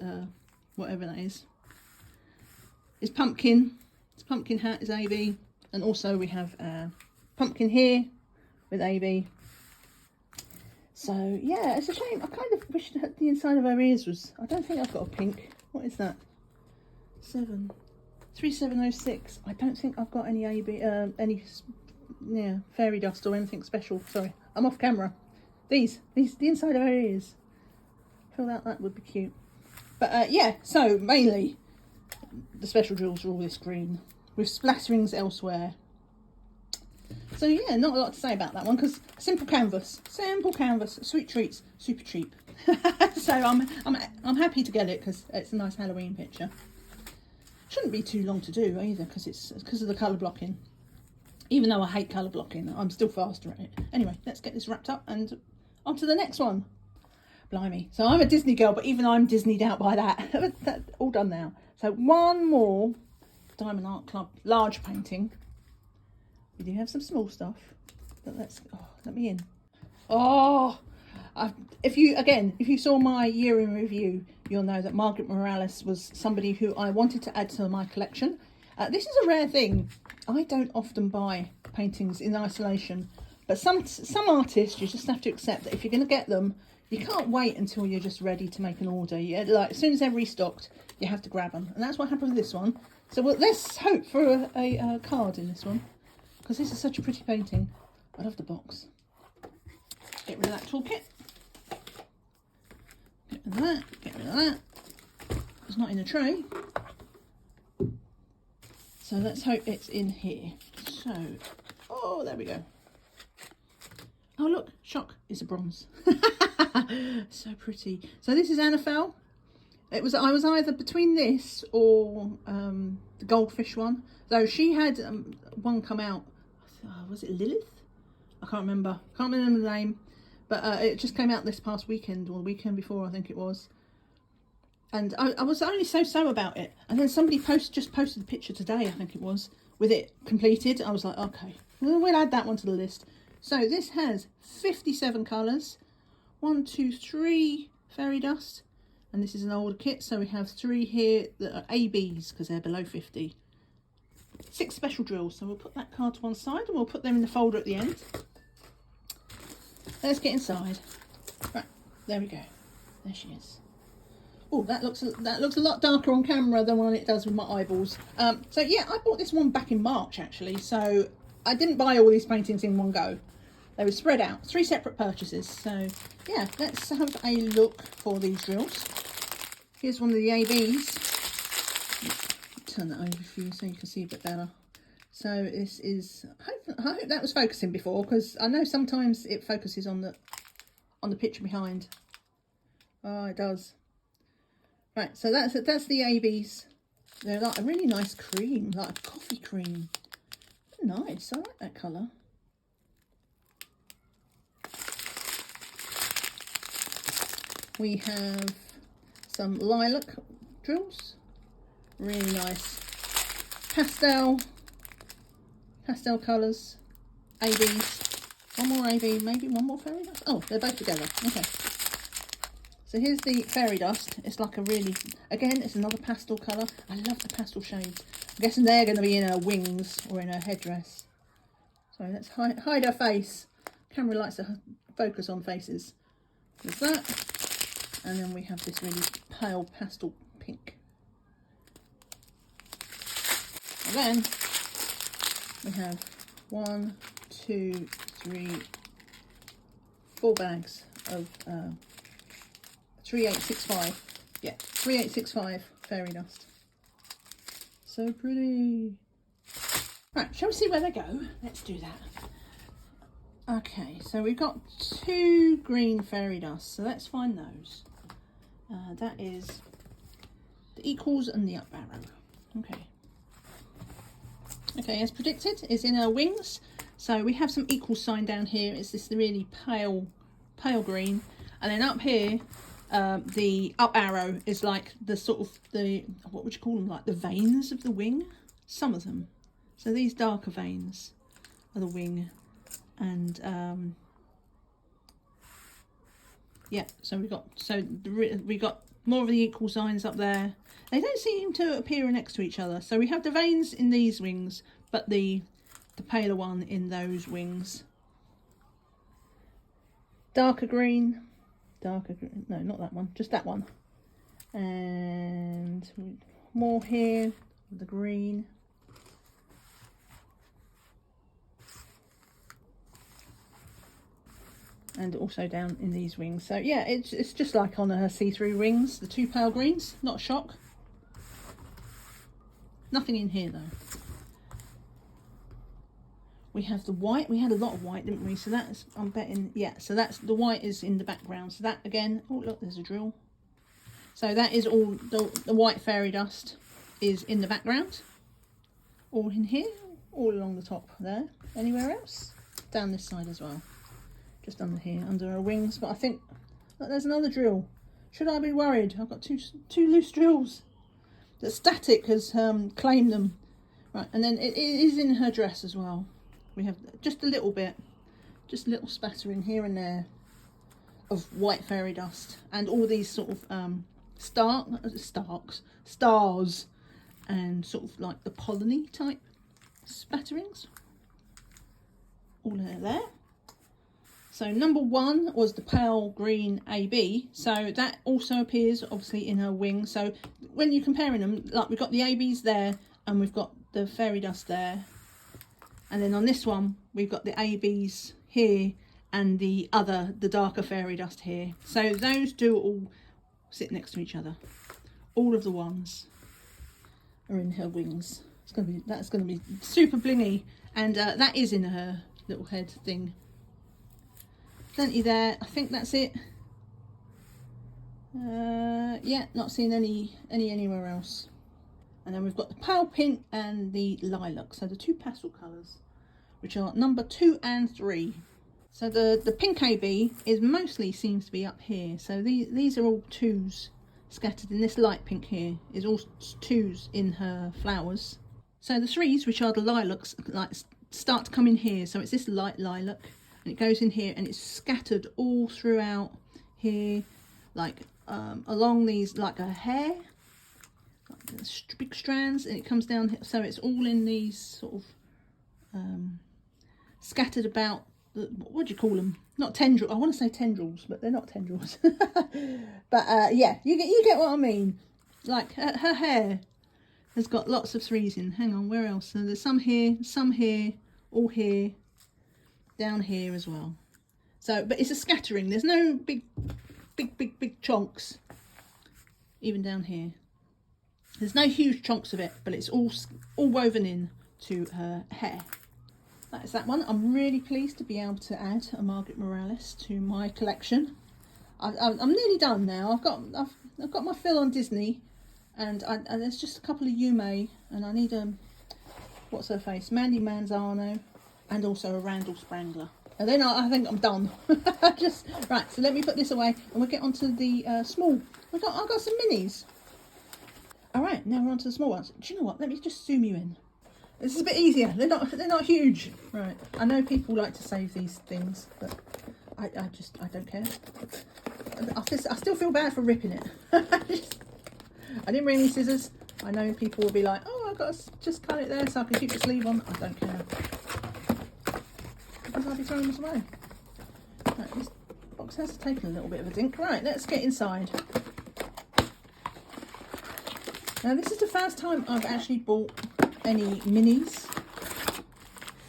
whatever that is. His pumpkin hat is AB, and also we have pumpkin here with AB. So yeah, it's a shame. I kind of wish that the inside of her ears was. I don't think I've got a pink. What is that? 3706. I don't think I've got any AB, yeah, fairy dust or anything special. Sorry, I'm off camera. The inside of her ears. I feel that would be cute. But yeah, so mainly the special drills are all this green with splatterings elsewhere. So yeah, not a lot to say about that one, because simple canvas, Sweet Treats, super cheap. So I'm happy to get it because it's a nice Halloween picture. Shouldn't be too long to do either, because it's because of the colour blocking. Even though I hate colour blocking, I'm still faster at it. Anyway, let's get this wrapped up and on to the next one. Blimey. So I'm a Disney girl, but even I'm Disneyed out by that. That's all done now. So one more Diamond Art Club large painting. We do have some small stuff, but let me in. Oh, if you saw my year in review, you'll know that Margaret Morales was somebody who I wanted to add to my collection. This is a rare thing. I don't often buy paintings in isolation, but some artists, you just have to accept that if you're going to get them, you can't wait until you're just ready to make an order. Like as soon as they're restocked, you have to grab them, and that's what happened with this one. So let's hope for a card in this one, because this is such a pretty painting. I love the box. Get rid of that toolkit. Get rid of that. Get rid of that. It's not in a tray. So let's hope it's in here. So, oh, there we go. Oh look, shock, it's a bronze. So pretty. So this is Ainefel. I was either between this or the goldfish one. Though she had one come out. Was it Lilith? I can't remember. Can't remember the name. But it just came out this past weekend, or the weekend before, I think it was. And I was only so about it. And then somebody just posted a picture today, I think it was, with it completed. I was like, okay, we'll add that one to the list. So this has 57 colours. 1, 2, 3 fairy dust. And this is an older kit, so we have 3 here that are ABs, because they're below 50. 6 special drills. So we'll put that card to one side, and we'll put them in the folder at the end. Let's get inside. Right, there we go. There she is. Oh, that looks a lot darker on camera than when it does with my eyeballs. So yeah, I bought this one back in March actually. So I didn't buy all these paintings in one go. They were spread out, 3 separate purchases. So yeah, let's have a look for these drills. Here's one of the ABs. Turn that over for you so you can see a bit better. So this is, I hope that was focusing before, because I know sometimes it focuses on the picture behind. Oh, it does. Right, so that's the ABs. They're like a really nice cream, like a coffee cream. Nice, I like that colour. We have some lilac drills. Really nice. Pastel colours. ABs. One more AB, maybe one more fairy dust. Oh, they're both together. Okay. So here's the fairy dust. It's like a really, again, it's another pastel colour. I love the pastel shades. I'm guessing they're going to be in her wings or in her headdress. So let's hide her face. Camera likes to focus on faces. There's that. And then we have this really pale pastel pink. And then we have 1, 2, 3, 4 bags of 3865. Yeah, 3865 fairy dust. So pretty. Right, shall we see where they go? Let's do that. Okay, so we've got 2 green fairy dusts, so let's find those. That is the equals and the up arrow. Okay. Okay, as predicted, it's in our wings. So we have some equal sign down here. It's this really pale green, and then up here, the up arrow is like the sort of what would you call them? Like the veins of the wing. Some of them. So these darker veins are the wing, and yeah. So we got more of the equal signs up there. They don't seem to appear next to each other. So we have the veins in these wings, but the paler one in those wings. Darker green, no, not that one, just that one. And more here, the green. And also down in these wings. So yeah, it's just like on her see-through wings, the 2 pale greens, not a shock. Nothing in here though. We have the white. We had a lot of white, didn't we? So that's, I'm betting, yeah. So that's, the white is in the background. So that again, oh look, there's a drill. So that is all, the white fairy dust is in the background. All in here, all along the top there. Anywhere else? Down this side as well. Just under here, under her wings. But I think, look, there's another drill. Should I be worried? I've got two loose drills. The static has claimed them. Right, and then it is in her dress as well. We have just a little bit, just a little spattering here and there of white fairy dust, and all these sort of stars, and sort of like the polleny type spatterings. All in there. So number 1 was the pale green AB. So that also appears obviously in her wing. So when you're comparing them, like we've got the ABs there and we've got the fairy dust there. And then on this one, we've got the ABs here and the darker fairy dust here. So those do all sit next to each other. All of the ones are in her wings. That's gonna be super blingy, and that is in her little head thing. Plenty there. I think that's it. Yeah, not seeing anywhere else. And then we've got the pale pink and the lilac, so the 2 pastel colours, which are number 2 and 3. So the pink AB is mostly seems to be up here. So these are all 2s scattered in this light pink here, is all 2s in her flowers. So the 3s, which are the lilacs, like start to come in here. So it's this light lilac, and it goes in here, and it's scattered all throughout here, like along these, like a hair, like big strands, and it comes down here. So it's all in these sort of scattered about. What do you call them? Not tendrils. I want to say tendrils, but they're not tendrils. But yeah, you get what I mean. Like her hair has got lots of 3s in. Hang on, where else? So there's some here, all here, down here as well. So, but it's a scattering. There's no big chunks. Even down here, there's no huge chunks of it, but it's all woven in to her hair. That's that one. I'm really pleased to be able to add a Margaret Morales to my collection. I'm nearly done now. I've got my fill on Disney, and there's just a couple of Yuumei, and I need what's her face, Mandy Manzano, and also a Randall Sprangler. And then I think I'm done. Just right. So let me put this away, and we'll get onto the small. I've got some minis. All right, now we're onto the small ones. Do you know what? Let me just zoom you in. This is a bit easier. They're not huge. Right. I know people like to save these things, but I don't care. I still feel bad for ripping it. I didn't bring any scissors. I know people will be like, oh, I've got to just cut it there so I can keep the sleeve on. I don't care. Because I'll be throwing this away. Right, this box has taken a little bit of a dink. Right, let's get inside. Now this is the first time I've actually bought any minis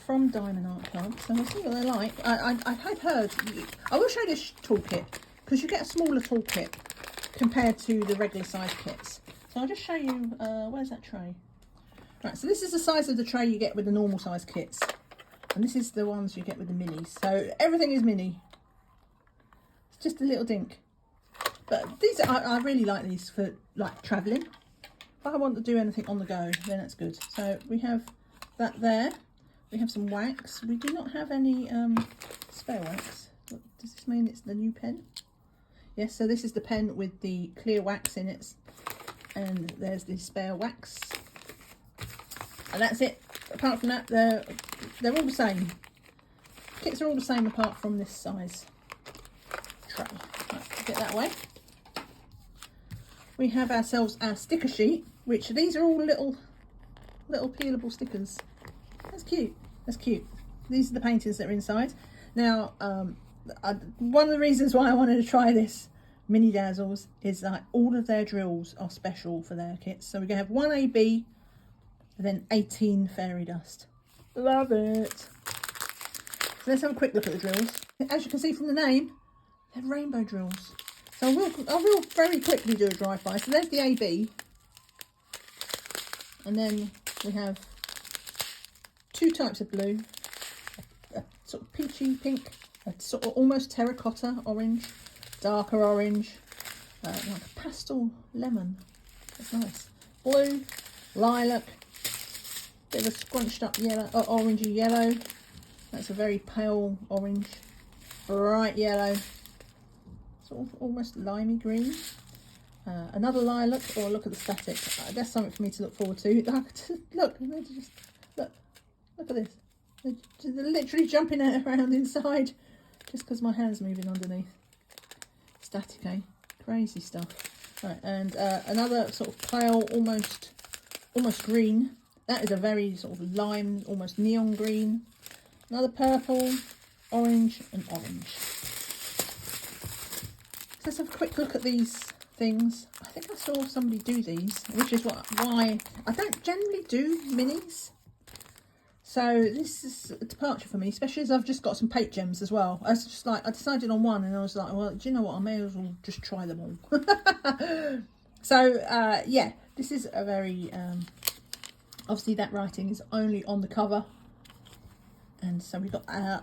from Diamond Art Club, so we'll see what they're like. I have heard, I will show you this toolkit, because you get a smaller toolkit compared to the regular size kits. So I'll just show you, where's that tray? Right, so this is the size of the tray you get with the normal size kits, and this is the ones you get with the minis. So everything is mini. It's just a little dink. But these, I really like these for like travelling. If I want to do anything on the go, then that's good. So we have that there. We have some wax. We do not have any spare wax. Does this mean it's the new pen? Yes, so this is the pen with the clear wax in it. And there's the spare wax. And that's it. Apart from that, they're all the same. Kits are all the same apart from this size tray. Right, get that away. We have ourselves our sticker sheet, which these are all little peelable stickers. That's cute. That's cute. These are the paintings that are inside. Now, one of the reasons why I wanted to try this mini Dazzles is that all of their drills are special for their kits. So we're going to have 1 AB and then 18 fairy dust. Love it. So let's have a quick look at the drills. As you can see from the name, they're rainbow drills. So I will very quickly do a drive-by. So there's the AB. And then we have 2 types of blue. A sort of peachy pink, a sort of almost terracotta orange, darker orange, like a pastel lemon. That's nice. Blue, lilac, bit of a scrunched up yellow, orangey yellow. That's a very pale orange, bright yellow. Sort of almost limey green. Another lilac. Oh, look at the static. That's something for me to look forward to. Look at this. They're literally jumping around inside just because my hand's moving underneath. Static, eh? Crazy stuff. Right, and another sort of pale, almost green. That is a very sort of lime, almost neon green. Another purple, orange and orange. So let's have a quick look at these things. I think I saw somebody do these, which is why I don't generally do minis. So this is a departure for me, especially as I've just got some Paintgems as well. I was just like, I decided on one and I was like, well, do you know what? I may as well just try them all. So yeah, this is a very, obviously that writing is only on the cover. And so we've got a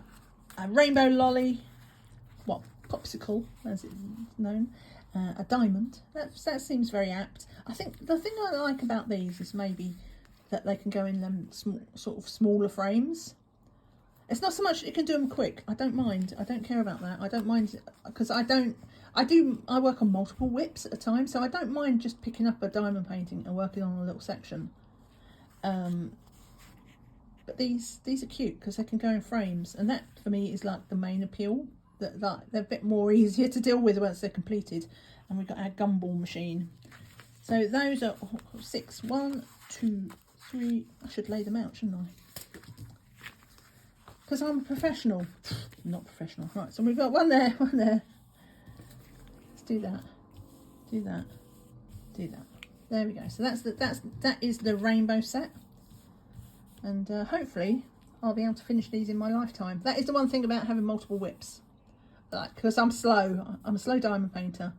rainbow lolly, popsicle as it's known, a diamond. That seems very apt. I think the thing I like about these is maybe that they can go in them sort of smaller frames. It's not so much you can do them quick. I don't mind. I don't care about that. I don't mind because I work on multiple whips at a time, so I don't mind just picking up a diamond painting and working on a little section. But these are cute because they can go in frames, and that for me is like the main appeal. That they're a bit more easier to deal with once they're completed. And we've got our gumball machine. So those are 6. 1, 2, 3. I should lay them out, shouldn't I? Because I'm a professional. Not professional. Right, so we've got one there, one there. Let's do that. Do that. Do that. There we go. So that is the rainbow set. And hopefully I'll be able to finish these in my lifetime. That is the one thing about having multiple whips. Like, because I'm slow. I'm a slow diamond painter.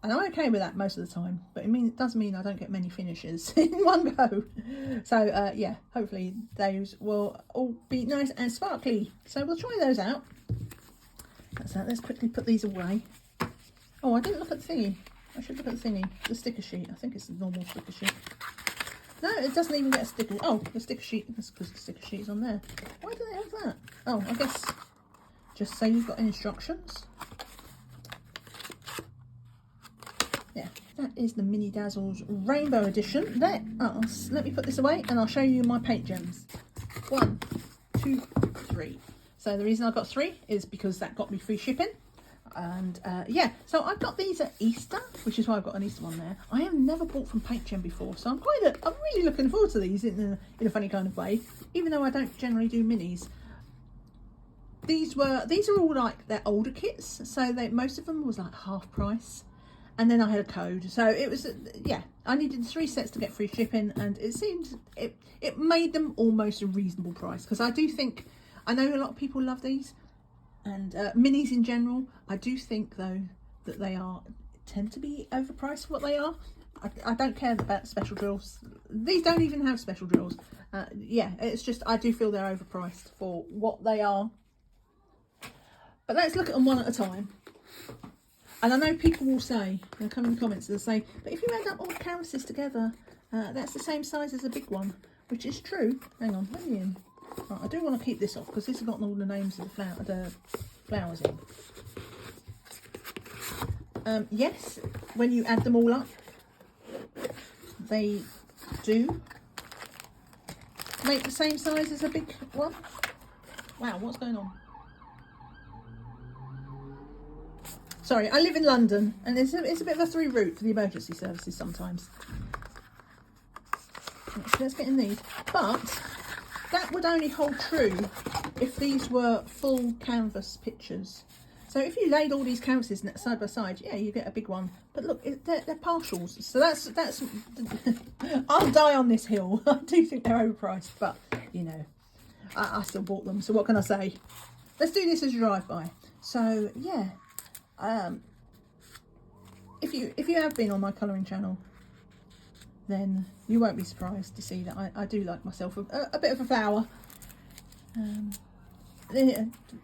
And I'm okay with that most of the time, but it does mean I don't get many finishes in one go. So yeah, hopefully those will all be nice and sparkly. So we'll try those out. That's that. Let's quickly put these away. Oh, I didn't look at the thingy. I should look at the thingy. The sticker sheet. I think it's the normal sticker sheet. No, it doesn't even get a sticker. Oh, the sticker sheet. That's because the sticker sheet's on there. Why do they have that? Oh, I guess just say you've got instructions. Yeah, that is the Mini Dazzles Rainbow Edition. There, let me put this away and I'll show you my Paintgems. 1, 2, 3. So the reason I got 3 is because that got me free shipping. And yeah, so I got these at Easter, which is why I've got an Easter one there. I have never bought from Paintgem before, so I'm really looking forward to these in a funny kind of way, even though I don't generally do minis. These are all like their older kits, so most of them was like half price. And then I had a code, so it was, yeah, I needed 3 sets to get free shipping, and it seemed, it made them almost a reasonable price, because I know a lot of people love these, and minis in general. I do think, though, that they tend to be overpriced for what they are. I don't care about special drills. These don't even have special drills. Yeah, it's just, I do feel they're overpriced for what they are. But let's look at them one at a time. And I know people will say, they'll come in the comments, they'll say, but if you add up all the canvases together, that's the same size as a big one, which is true. Hang on, let me in. Right, I do want to keep this off because this has got all the names of the flowers in. Yes, when you add them all up, they do make the same size as a big one. Wow, what's going on? Sorry, I live in London, and it's a bit of a through route for the emergency services sometimes. Let's get in these. But that would only hold true if these were full canvas pictures. So if you laid all these canvases side by side, yeah, you get a big one. But look, they're partials. So that's I'll die on this hill. I do think they're overpriced, but you know, I still bought them. So what can I say? Let's do this as a drive-by. So yeah. If you have been on my colouring channel, then you won't be surprised to see that I do like myself a bit of a flower.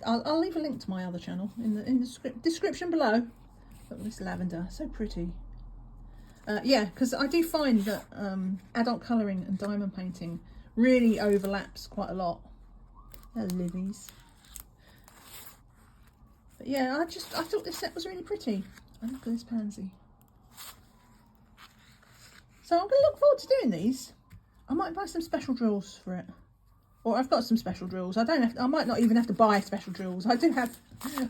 I'll leave a link to my other channel in the description below. Look at this lavender, so pretty. Yeah, because I do find that adult colouring and diamond painting really overlaps quite a lot. They're lilies. But yeah, I thought this set was really pretty. And look at this pansy. So I'm going to look forward to doing these. I might buy some special drills for it. Or I've got some special drills. I might not even have to buy special drills. I do have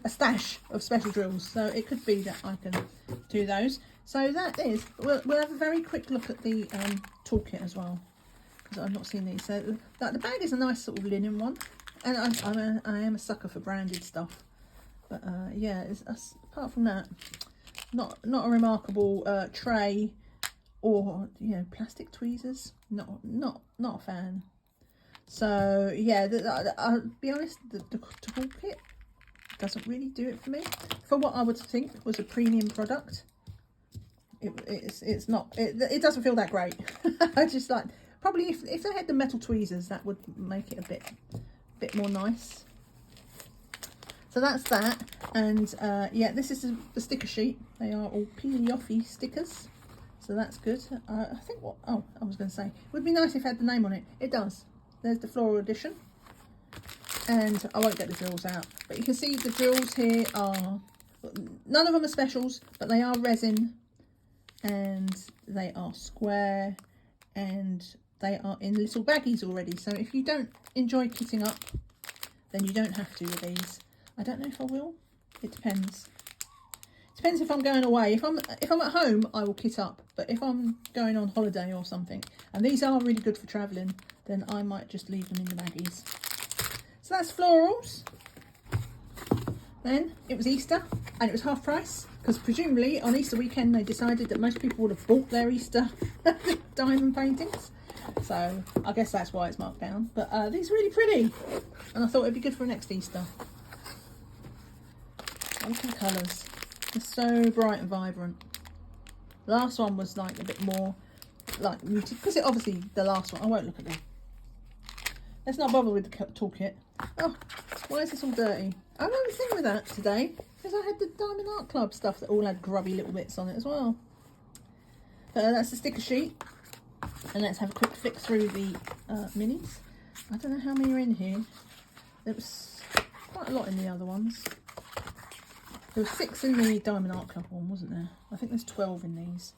a stash of special drills. So it could be that I can do those. So that is, we'll have a very quick look at the toolkit as well. Because I've not seen these. So the bag is a nice sort of linen one. and I am a sucker for branded stuff. But yeah, apart from that, not a remarkable tray or, you know, plastic tweezers. Not a fan. So yeah, I'll be honest, the toolkit doesn't really do it for me. For what I would think was a premium product, it's not. It doesn't feel that great. I just like, probably if they had the metal tweezers, that would make it a bit more nice. So that's that, and yeah, this is the sticker sheet. They are all peely offy stickers, so that's good. I think I was going to say, it would be nice if it had the name on it. It does. There's the floral edition, and I won't get the drills out, but you can see the drills here are, none of them are specials, but they are resin, and they are square, and they are in little baggies already. So if you don't enjoy kitting up, then you don't have to with these. I don't know if I will. It depends. Depends if I'm going away. If I'm at home, I will kit up. But if I'm going on holiday or something, and these are really good for travelling, then I might just leave them in the baggies. So that's florals. Then it was Easter, and it was half price, because presumably on Easter weekend they decided that most people would have bought their Easter diamond paintings. So I guess that's why it's marked down. But these are really pretty, and I thought it'd be good for next Easter. Look at the colours. They're so bright and vibrant. The last one was like a bit more like muted, because it obviously, the last one, I won't look at them. Let's not bother with the toolkit. Oh, why is this all dirty? I have a thing with that today, because I had the Diamond Art Club stuff that all had grubby little bits on it as well. But that's the sticker sheet. And let's have a quick flick through the minis. I don't know how many are in here. There was quite a lot in the other ones. There were 6 in the Diamond Art Club one, wasn't there? I think there's 12 in these.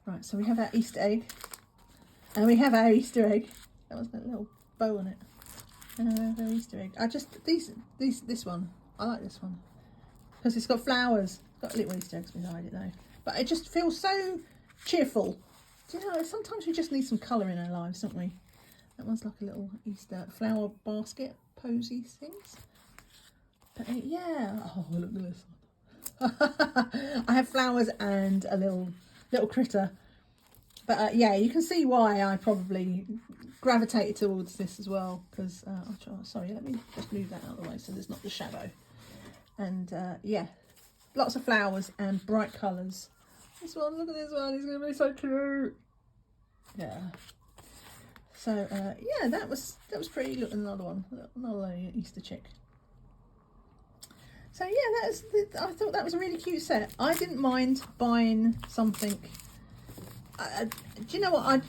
Right, so we have our Easter egg. And we have our Easter egg. That was that little bow on it. And we have our Easter egg. This one. I like this one. Because it's got flowers. It's got little Easter eggs beside it though. But it just feels so cheerful. Do you know, sometimes we just need some colour in our lives, don't we? That one's like a little Easter flower basket, posy things. But yeah, oh, look at this one. I have flowers and a little critter. But yeah, you can see why I probably gravitated towards this as well. Because, sorry, let me just move that out of the way so there's not the shadow. And yeah, lots of flowers and bright colours. This one, look at this one, he's going to be so cute. Yeah. So yeah, that was pretty. Look, another one, another Easter chick. So yeah, I thought that was a really cute set. I didn't mind buying something. Do you know what?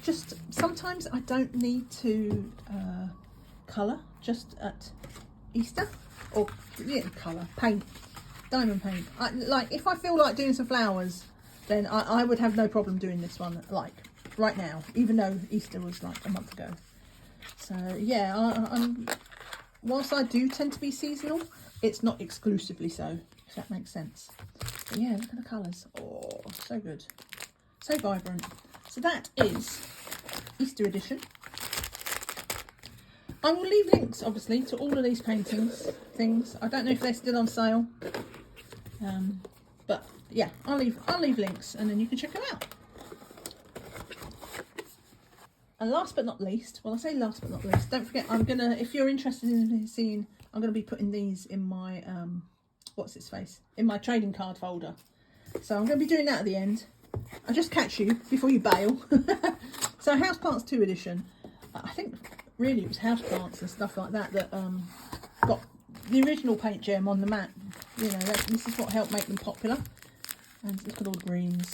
Sometimes I don't need to colour just at Easter, or colour, paint, diamond paint. Like if I feel like doing some flowers, then I would have no problem doing this one, like right now, even though Easter was like a month ago. So yeah, whilst I do tend to be seasonal, it's not exclusively so, if that makes sense. But yeah, look at the colours. Oh, so good. So vibrant. So that is Easter edition. I will leave links, obviously, to all of these things. I don't know if they're still on sale. But yeah, I'll leave links, and then you can check them out. And last but not least, well, I say last but not least, don't forget, if you're interested in seeing, I'm gonna be putting these in my in my trading card folder. So I'm gonna be doing that at the end. I'll just catch you before you bail. So Houseplants 2 edition. I think really it was Houseplants and stuff like that got the original Paintgem on the map. You know, this is what helped make them popular. And look at all the greens.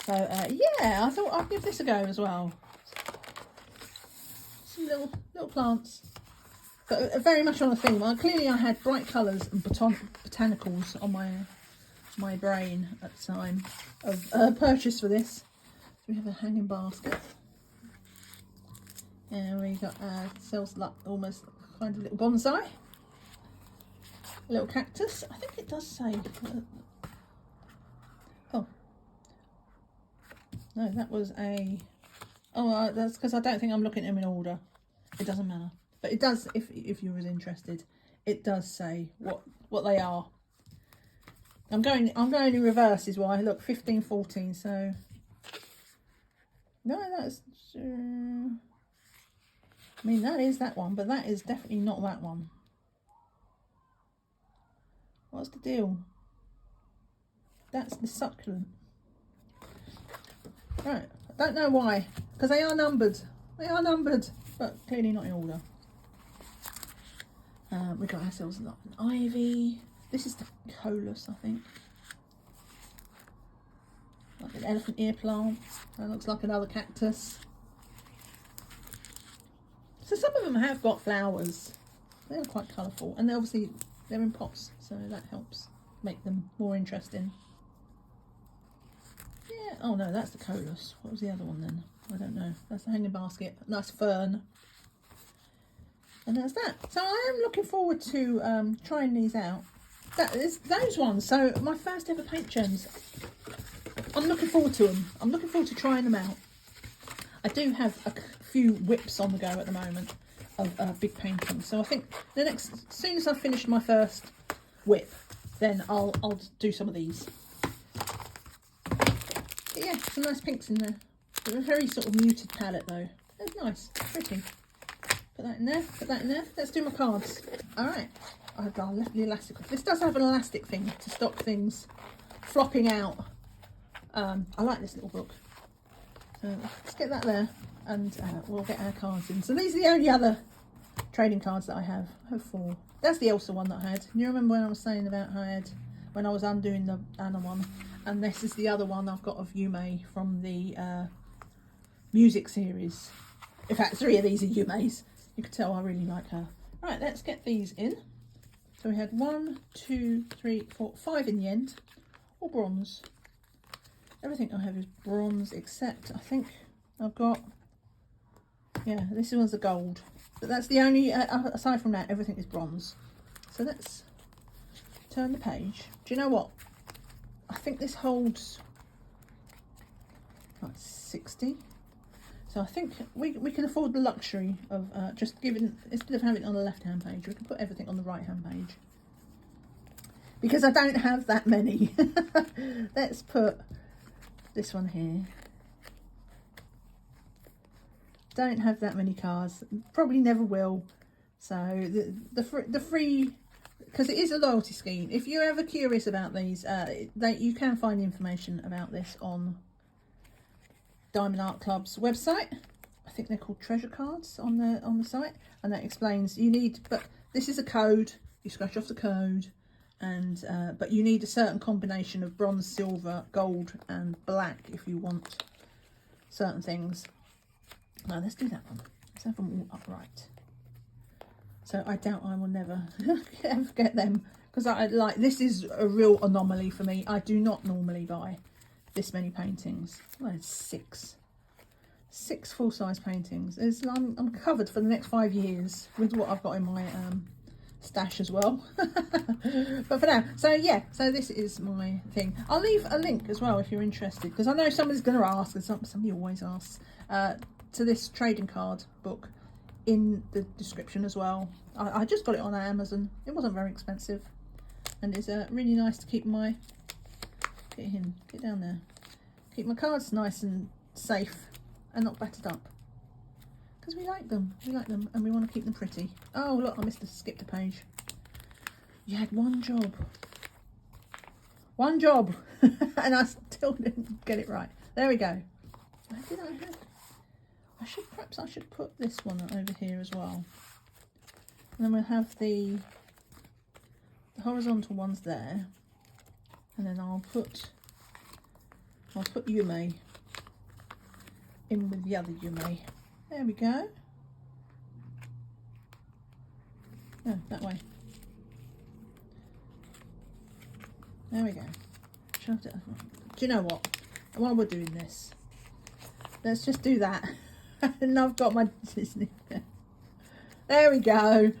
So yeah, I thought I'd give this a go as well. Some little plants, but very much on a theme. Clearly I had bright colours and botanicals on my brain at the time of purchase for this. So we have a hanging basket, and we got sells like almost kind of little bonsai, a little cactus. I think it does say. Oh no, that was a. Oh, that's because I don't think I'm looking at them in order. It doesn't matter. But it does, if you was interested, it does say what they are. I'm going in reverse is why. Look, 15, 14. So no, that's. I mean, that is that one, but that is definitely not that one. What's the deal? That's the succulent. Right, I don't know why, because they are numbered. They are numbered, but clearly not in order. We got ourselves an ivy. This is the colus, I think. Like an elephant ear plant. That looks like another cactus. So some of them have got flowers. They're quite colourful, and they're in pots, so that helps make them more interesting. Yeah. Oh no, that's the colus. What was the other one then? I don't know. That's the hanging basket. Nice fern. And that's that. So I am looking forward to trying these out. That is those ones. So my first ever paint gems. I'm looking forward to them. I'm looking forward to trying them out. I do have a few whips on the go at the moment of big paintings. So I think as soon as I've finished my first whip, then I'll do some of these. But yeah, some nice pinks in there. They're a very sort of muted palette though. They're nice, pretty. Put that in there, put that in there. Let's do my cards. Alright, I left the elastic. This does have an elastic thing to stop things flopping out. I like this little book. So let's get that there and we'll get our cards in. So these are the only other trading cards that I have. I have 4. That's the Elsa one that I had. You remember when I was saying about how I had, when I was undoing the Anna one? And this is the other one I've got of Yuumei from the music series. In fact, 3 of these are Yuumei's. You can tell I really like her. Right, let's get these in. So we had 1, 2, 3, 4, 5 in the end. All bronze. Everything I have is bronze except I think I've got, yeah, this one's a gold. But that's the only, aside from that, everything is bronze. So let's turn the page. Do you know what? I think this holds like 60. So I think we can afford the luxury of just giving, instead of having it on the left hand page, we can put everything on the right hand page. Because I don't have that many. Let's put this one here. Don't have that many cards. Probably never will. So the free, because it is a loyalty scheme. If you're ever curious about these, you can find information about this on Diamond Art Club's website. I think they're called treasure cards on the site, and that explains you need. But this is a code. You scratch off the code, and but you need a certain combination of bronze, silver, gold, and black if you want certain things. Now let's do that one. Let's have them all upright. So I doubt I will never ever get them, because I like, this is a real anomaly for me. I do not normally buy this many paintings. Well, it's 6 full-size paintings. I'm covered for the next 5 years with what I've got in my stash as well. But for now, so yeah, so this is my thing. I'll leave a link as well if you're interested, because I know somebody's going to ask, and somebody always asks, to this trading card book in the description as well. I just got it on Amazon. It wasn't very expensive, and it's really nice to keep my get down there, keep my cards nice and safe and not battered up, because we like them, and we want to keep them pretty. Oh look, I skipped a page. You had one job and I still didn't get it right. There we go. Perhaps I should put this one over here as well, and then we'll have the horizontal ones there, and then I'll put Yuumei in with the other Yuumei. There we go. No, that way. There we go. Do you know what? While we're doing this, let's just do that. And I've got my Disney. There we go.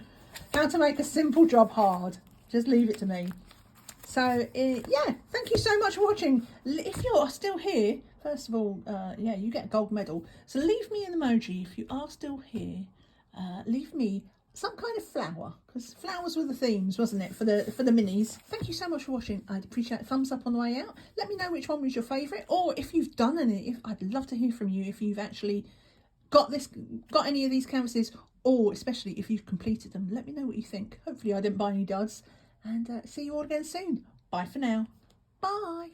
How to make a simple job hard. Just leave it to me. So yeah, thank you so much for watching. If you're still here, first of all, yeah, you get a gold medal. So leave me an emoji if you are still here. leave me some kind of flower, because flowers were the themes, wasn't it, for the minis. Thank you so much for watching. I'd appreciate a thumbs up on the way out. Let me know which one was your favourite, or if you've done any. I'd love to hear from you if you've actually got any of these canvases, or especially if you've completed them. Let me know what you think. Hopefully I didn't buy any duds, and see you all again soon. Bye for now. Bye.